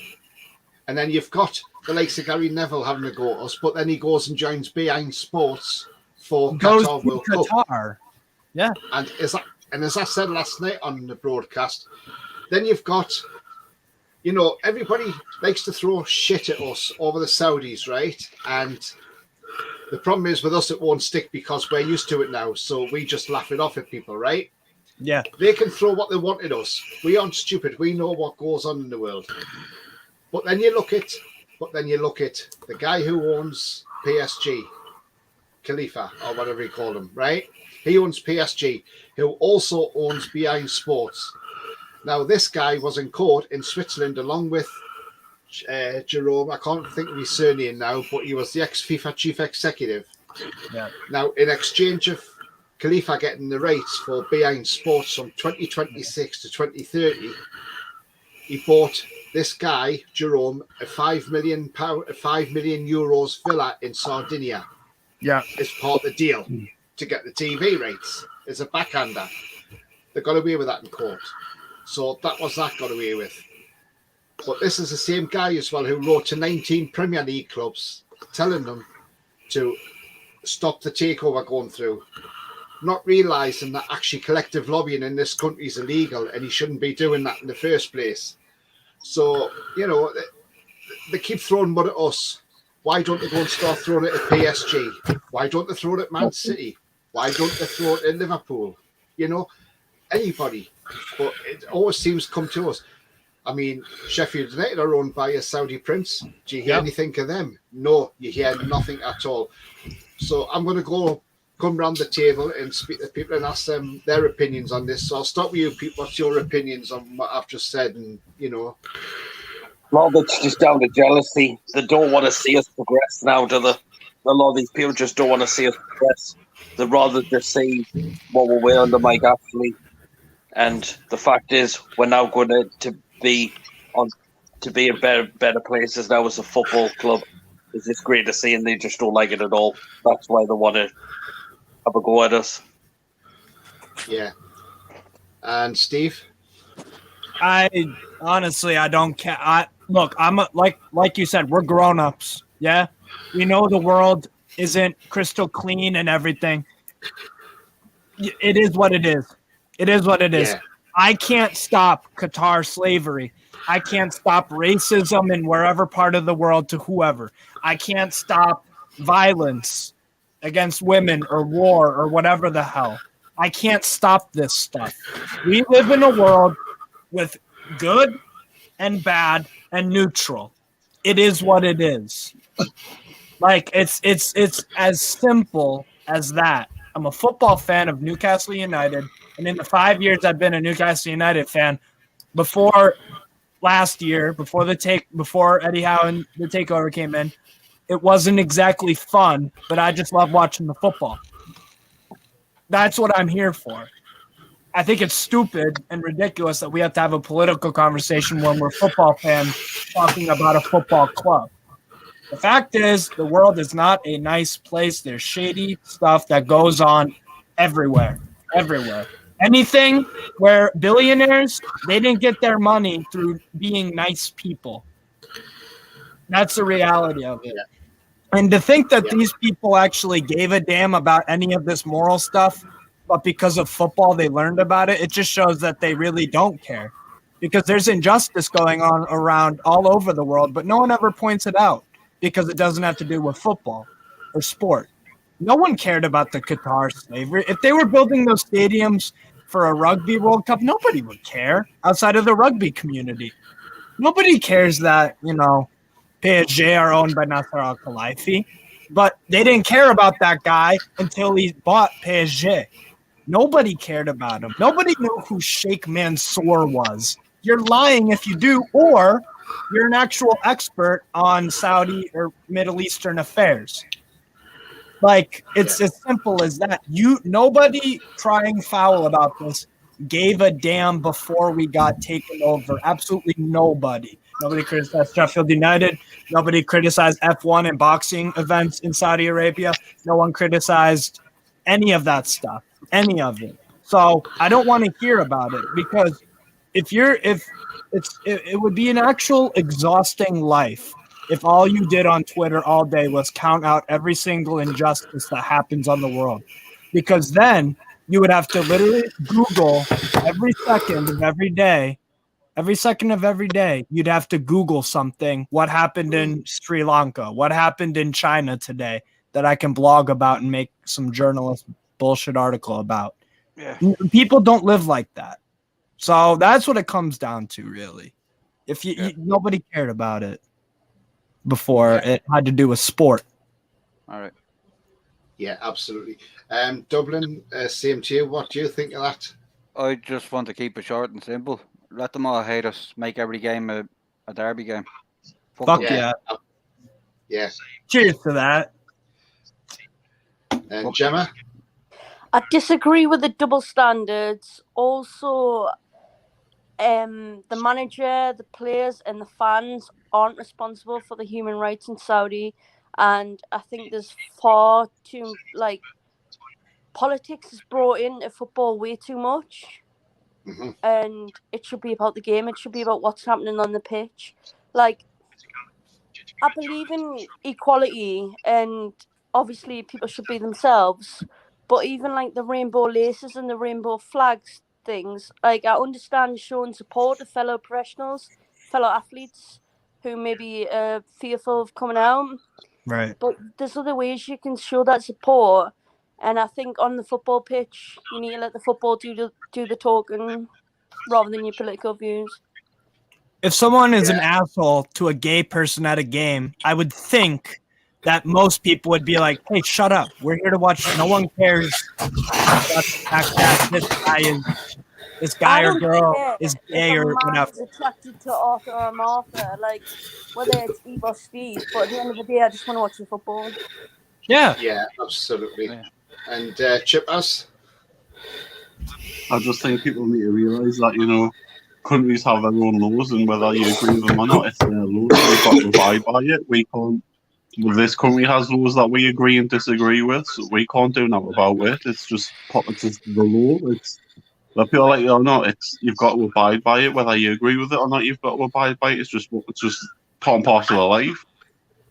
And then you've got the likes of Gary Neville having a go at us, but then he goes and joins beIN Sports for Qatar World Cup. Yeah. And as I said last night on the broadcast, then you've got, you know, everybody likes to throw shit at us over the Saudis, right? And the problem is with us, it won't stick because we're used to it now. So we just laugh it off at people, right? Yeah. They can throw what they want at us. We aren't stupid. We know what goes on in the world. But then you look at the guy who owns PSG, Khalifa, or whatever you call him, right? He owns PSG, who also owns beIN Sports. Now, this guy was in court in Switzerland along with Jerome. I can't think of his surname now, but he was the ex-FIFA chief executive. Yeah. Now, in exchange of Khalifa getting the rights for beIN Sports from 2026 to 2030, he bought this guy, Jerome, a €5 million villa in Sardinia. Yeah. As part of the deal to get the TV rights. As a backhander. They got away with that in court. So that got away with. But this is the same guy as well who wrote to 19 Premier League clubs telling them to stop the takeover going through. Not realising that actually collective lobbying in this country is illegal and he shouldn't be doing that in the first place. So, you know, they keep throwing mud at us. Why don't they go and start throwing it at PSG? Why don't they throw it at Man City? Why don't they throw it at Liverpool? You know, anybody. But it always seems to come to us. I mean, Sheffield United are owned by a Saudi prince. Do you hear anything of them? No, you hear nothing at all. So I'm going to come round the table and speak to people and ask them their opinions on this. So I'll start with you, Pete. What's your opinions on what I've just said? And, you know. Well, that's just down to jealousy. They don't want to see us progress now, do they? A lot of these people just don't want to see us progress. They'd rather just see what we're wearing under Mike Ashley. And the fact is, we're now going to be in better places now as a football club. It's just great to see, and they just don't like it at all. That's why they want to have a go at us. Yeah. And Steve? I don't care. Look, I'm like you said, we're grown-ups. Yeah, we know the world isn't crystal clean and everything. It is what it is. It is what it is. Yeah. I can't stop Qatar slavery. I can't stop racism in wherever part of the world to whoever. I can't stop violence against women or war or whatever the hell. I can't stop this stuff. We live in a world with good and bad and neutral. It is what it is. Like it's as simple as that. I'm a football fan of Newcastle United, and in the 5 years I've been a Newcastle United fan, before last year, before Eddie Howe and the takeover came in, it wasn't exactly fun, but I just love watching the football. That's what I'm here for. I think it's stupid and ridiculous that we have to have a political conversation when we're football fans talking about a football club. The fact is, the world is not a nice place. There's shady stuff that goes on everywhere. Anything where billionaires, they didn't get their money through being nice people. That's the reality of it. And to think that these people actually gave a damn about any of this moral stuff, but because of football they learned about it, it just shows that they really don't care. Because there's injustice going on around all over the world, but no one ever points it out. because it doesn't have to do with football or sport. No one cared about the Qatar slavery. If they were building those stadiums for a rugby World Cup, nobody would care outside of the rugby community. Nobody cares that, PSG are owned by Nasser Al-Khelaifi, but they didn't care about that guy until he bought PSG. Nobody cared about him. Nobody knew who Sheikh Mansour was. You're lying if you do, or you're an actual expert on Saudi or Middle Eastern affairs. Like, it's as simple as that. Nobody crying foul about this gave a damn before we got taken over. Absolutely nobody. Nobody criticized Sheffield United. Nobody criticized F1 and boxing events in Saudi Arabia. No one criticized any of that stuff, any of it. So I don't want to hear about it, because it would be an actual exhausting life if all you did on Twitter all day was count out every single injustice that happens on the world. Because then you would have to literally Google every second of every day, you'd have to Google something. What happened in Sri Lanka? What happened in China today that I can blog about and make some journalist bullshit article about? Yeah. People don't live like that. So that's what it comes down to, really. If nobody cared about it before it had to do with sport. All right. Yeah, absolutely. Dublin, same to you. What do you think of that? I just want to keep it short and simple. Let them all hate us. Make every game a derby game. Fuck yeah. Yeah. Cheers to that. And Gemma? I disagree with the double standards. Also, the manager, the players, and the fans aren't responsible for the human rights in Saudi. And I think there's far too, politics is brought into football way too much. Mm-hmm. And it should be about the game. It should be about what's happening on the pitch. I believe in equality, and obviously people should be themselves. But even the rainbow laces and the rainbow flags things, I understand showing support to fellow professionals, fellow athletes who may be fearful of coming out. Right. But there's other ways you can show that support. And I think on the football pitch, you need to let the football do the talking rather than your political views. If someone is an asshole to a gay person at a game, I would think that most people would be like, hey, shut up. We're here to watch. No one cares about the fact that this guy or girl is gay or whatever. Is attracted to Arthur or Martha, whether it's Eve or Steve. But at the end of the day, I just want to watch the football. Yeah. Yeah, absolutely. Yeah. And Chippers? I just think people need to realise that, countries have their own laws, and whether you agree with them or not, it's their laws. We've got to abide by it. We can't. This country has laws that we agree and disagree with, so we can't do nothing about it. It's just the law. It's whether people like it or not. You've got to abide by it, whether you agree with it or not. You've got to abide by it. It's just part and parcel of life.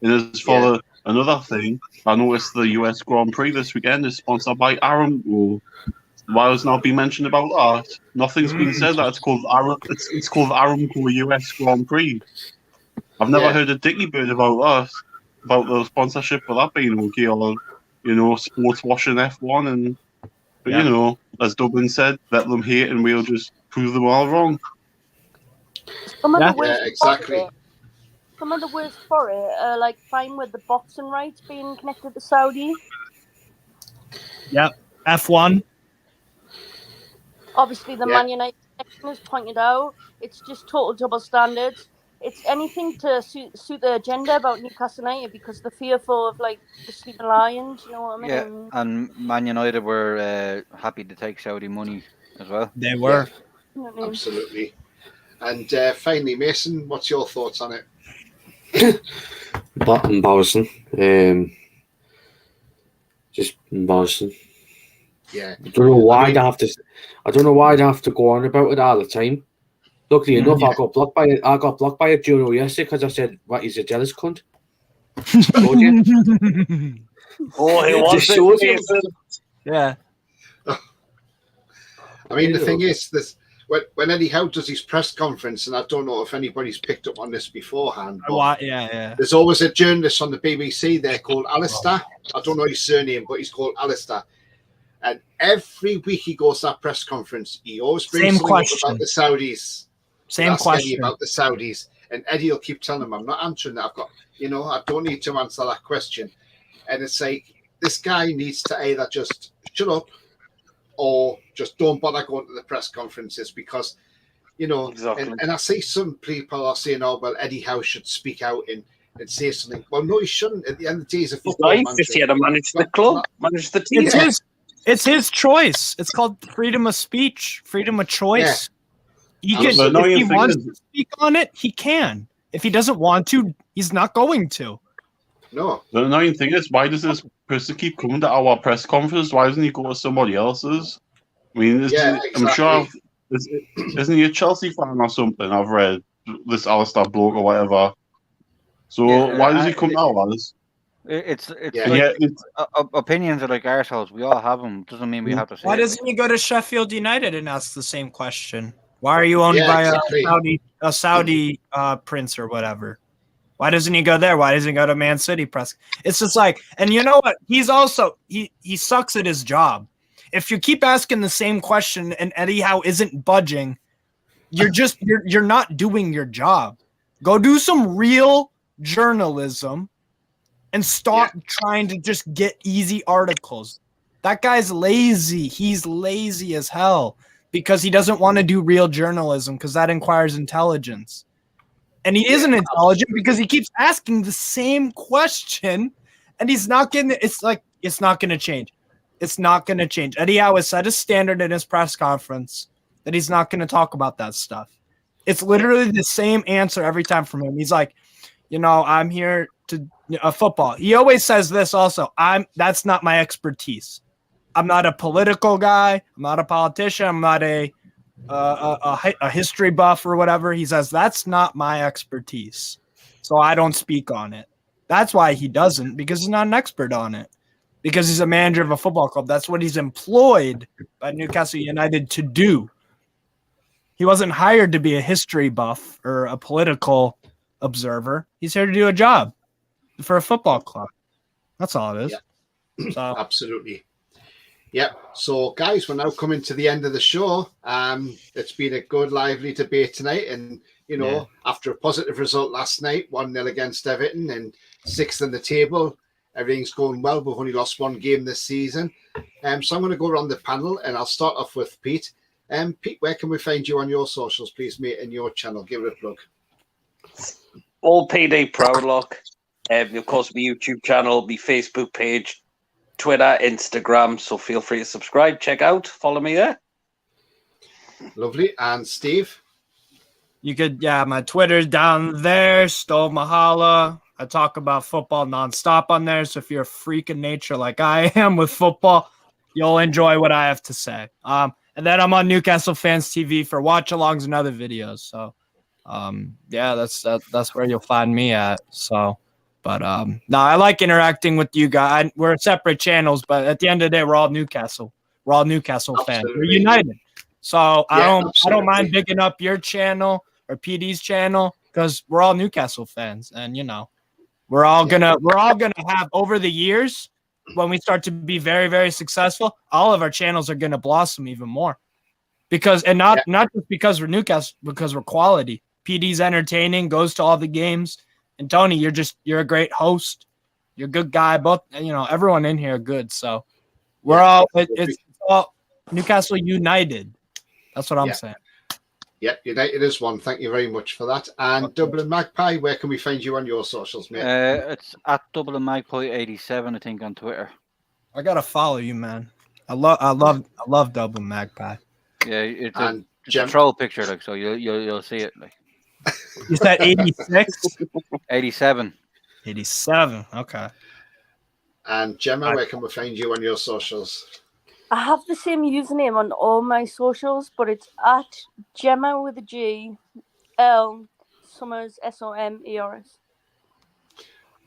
And as for another thing, I noticed the US Grand Prix this weekend is sponsored by Aramco. Why has not been mentioned about that? Nothing's been said that it's called Aramco US Grand Prix. I've never heard a dicky bird about that, about the sponsorship for that being okay, or sports washing F1 but as Dublin said, let them hate and we'll just prove them all wrong. Exactly. Some of the worst for it are fine with the boxing rights being connected to Saudi. Yep. F1. Obviously, the Man United section has pointed out it's just total double standards. It's anything to suit the agenda about Newcastle United because they're fearful of the sleeping lions. You know what I mean? Yeah, and Man United were happy to take Saudi money as well. They were. Yeah, absolutely. And finally, Mason, what's your thoughts on it? Embarrassing. Just embarrassing. Yeah. I don't know why they have to. I don't know why they have to go on about it all the time. Luckily enough, I got blocked by a Juno yesterday because I said, "What? He's a jealous cunt." Oh, he was. Yeah. I mean, the thing is, when Eddie Howe does his press conference, and I don't know if anybody's picked up on this beforehand, but yeah. there's always a journalist on the BBC there called Alistair. I don't know his surname, but he's called Alistair. And every week he goes to that press conference, he always brings something up about the Saudis. Same question. Eddie about the Saudis. And Eddie will keep telling him, I'm not answering that. I don't need to answer that question. And it's like, this guy needs to either just shut up or just don't bother going to the press conferences because, Exactly. and I see some people are saying, oh, well, Eddie Howe should speak out and say something. Well, no, he shouldn't. At the end of the day, he's a football manager. If he had to manage the club, manage the team. It's his choice. It's called freedom of speech, freedom of choice. Yeah. If he wants to speak on it, he can. If he doesn't want to, he's not going to. No. The annoying thing is, why does this person keep coming to our press conference? Why doesn't he go to somebody else's? I mean, exactly. I'm sure, isn't he a Chelsea fan or something? I've read this Alistair bloke or whatever. So why does he come to ours? It's opinions are like arseholes. We all have them. Doesn't mean we have to say Why doesn't he go to Sheffield United and ask the same question? Why are you owned by a Saudi prince or whatever? Why doesn't he go there? Why doesn't he go to Man City press? It's just like, and you know what? He's also he sucks at his job. If you keep asking the same question and Eddie Howe isn't budging, you're not doing your job. Go do some real journalism and stop trying to just get easy articles. That guy's lazy. He's lazy as hell because he doesn't want to do real journalism because that requires intelligence. And he isn't intelligent because he keeps asking the same question and he's not getting it. It's like, it's not going to change. It's not going to change. Eddie Howe has set a standard in his press conference that he's not going to talk about that stuff. It's literally the same answer every time from him. He's like, I'm here to football. He always says this also. That's not my expertise. I'm not a political guy. I'm not a politician. I'm not a history buff or whatever. He says that's not my expertise, so I don't speak on it. That's why he doesn't, because he's not an expert on it. Because he's a manager of a football club. That's what he's employed by Newcastle United to do. He wasn't hired to be a history buff or a political observer. He's here to do a job for a football club. That's all it is. Yeah. So. Absolutely. Yep. So, guys, we're now coming to the end of the show. It's been a good, lively debate tonight. And, after a positive result last night, 1-0 against Everton and 6th in the table, everything's going well. We've only lost one game this season. So I'm going to go around the panel and I'll start off with Pete. Pete, where can we find you on your socials, please, mate, and your channel? Give it a plug. All PD Proudlock. Of course, my YouTube channel, my Facebook page, Twitter, Instagram. So feel free to subscribe, check out, follow me there. Lovely. And Steve? You could, my Twitter's down there, Stove Mahala. I talk about football nonstop on there. So if you're a freak of nature like I am with football, you'll enjoy what I have to say. And then I'm on Newcastle Fans TV for watch-alongs and other videos. So, that's where you'll find me at. So, but no, I like interacting with you guys. We're separate channels, but at the end of the day, we're all Newcastle. We're all Newcastle fans. We're united. So I don't mind picking up your channel or PD's channel because we're all Newcastle fans, and we're all gonna have over the years when we start to be very, very successful, all of our channels are gonna blossom even more. Because not just because we're Newcastle, because we're quality. PD's entertaining, goes to all the games. And Tony, you're a great host. You're a good guy. Both everyone in here are good. So we're it's all Newcastle United. That's what I'm saying. Yeah, United is one. Thank you very much for that. And Dublin Magpie, where can we find you on your socials, mate? It's at Dublin Magpie 87, I think, on Twitter. I gotta follow you, man. I love Dublin Magpie. Yeah, it's a troll picture, like, so you'll see it, like. You said 86? 87. 87. Okay. And Gemma, where can we find you on your socials? I have the same username on all my socials, but it's at Gemma with a G, L Summers, SOMERS.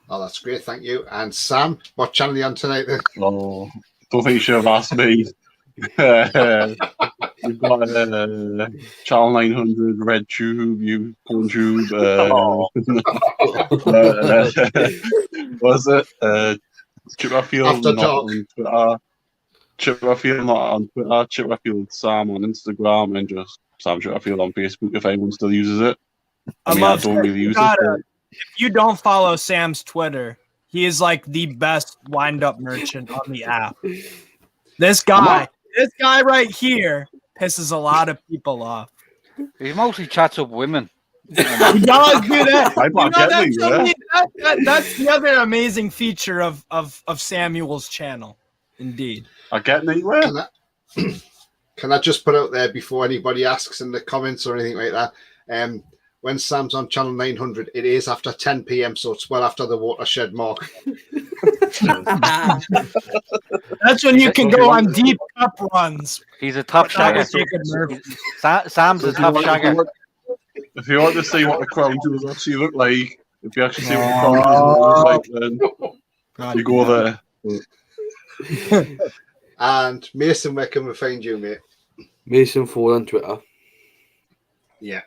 Oh, that's great. Thank you. And Sam, what channel are you on tonight then? Oh, don't think you should have asked me. You've got Channel 900, RedTube, you PornTube. Was it Chipperfield After not dark. on Twitter? Chipperfield not on Twitter. Chipperfield Sam on Instagram, and just Sam Chipperfield on Facebook if anyone still uses it. I mean, I don't really use it. If you don't follow Sam's Twitter, he is like the best wind-up merchant on the app. This guy right here pisses a lot of people off. He mostly chats up women. He does do that. That's the other amazing feature of Samuel's channel. Indeed. I get anywhere. Can I just put out there before anybody asks in the comments or anything like that? When Sam's on channel 900, it is after 10 p.m, so it's well after the watershed mark. That's when you can go on deep cup runs. He's a top shagger. Sam's a top shagger. If you want to see what the crown jewels actually look like, if you actually see what the crown jewels look like, then you go there. And Mason, where can we find you, mate? Mason 4 on Twitter. Yeah.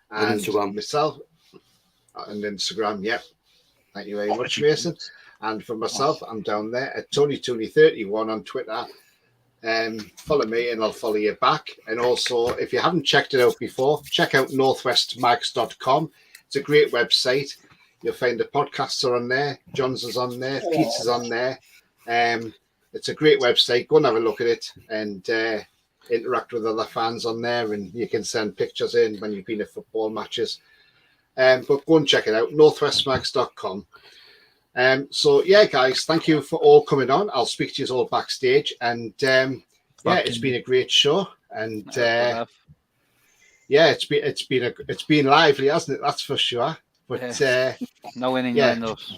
And Instagram. Myself and Instagram, yep. Thank you very much, Mason. And for myself, I'm down there at TonyTooney31 on Twitter. Follow me and I'll follow you back. And also, if you haven't checked it out before, check out northwestmags.com. It's a great website. You'll find the podcasts are on there. John's is on there. Pete's is on there. It's a great website. Go and have a look at it and interact with other fans on there, and you can send pictures in when you've been at football matches. But go and check it out, northwestmags.com. So, yeah, guys, thank you for all coming on. I'll speak to you all backstage. And, it's been a great show. And, it's been lively, hasn't it? That's for sure. But no innuendos.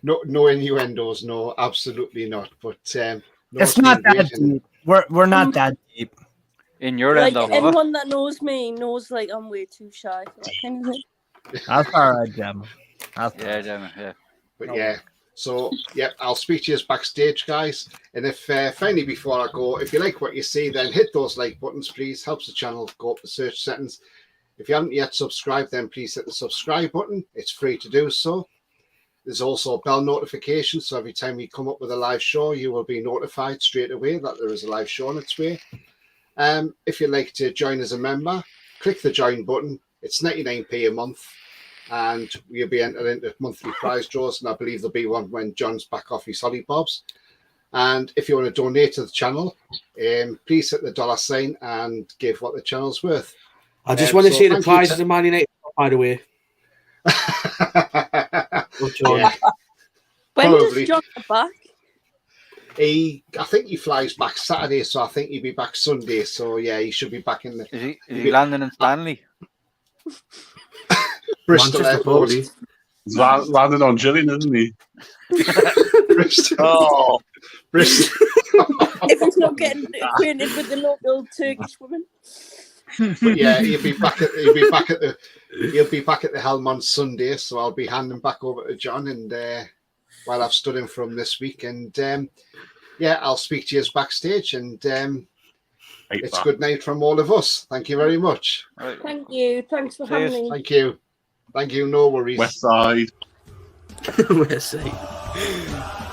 No innuendos, no, absolutely not. But it's not that deep. We're not that deep. In your like, end of anyone that knows me knows like I'm way too shy for that kind of thing. That's all right, Gemma. Gemma, yeah. But I'll speak to you backstage, guys. And if finally before I go, if you like what you see, then hit those like buttons, please. Helps the channel go up the search settings. If you haven't yet subscribed, then please hit the subscribe button. It's free to do so. There's also a bell notification, so every time we come up with a live show, you will be notified straight away that there is a live show on its way. If you'd like to join as a member, click the join button. It's 99p a month, and you'll be entered into monthly prize draws, and I believe there'll be one when John's back off his hollybobs. And if you want to donate to the channel, please hit the $sign and give what the channel's worth. I just want to see the prizes of Man United, by the way. Yeah. When does John get back? I think he flies back Saturday, so I think he'll be back Sunday. So yeah, he should be back in the. Is he landing in Stanley? Bristol Airport. He's landing on Gillian, isn't he? Bristol. Bristol. If he's not getting acquainted with the local Turkish woman. But yeah, he'll be back at the Helm on Sunday, so I'll be handing back over to John, and while I've stood him from this week, and I'll speak to you backstage, and it's good night from all of us. Thank you very much. Thank you. Thanks for having me. Thank you. No worries. West Side. West Side.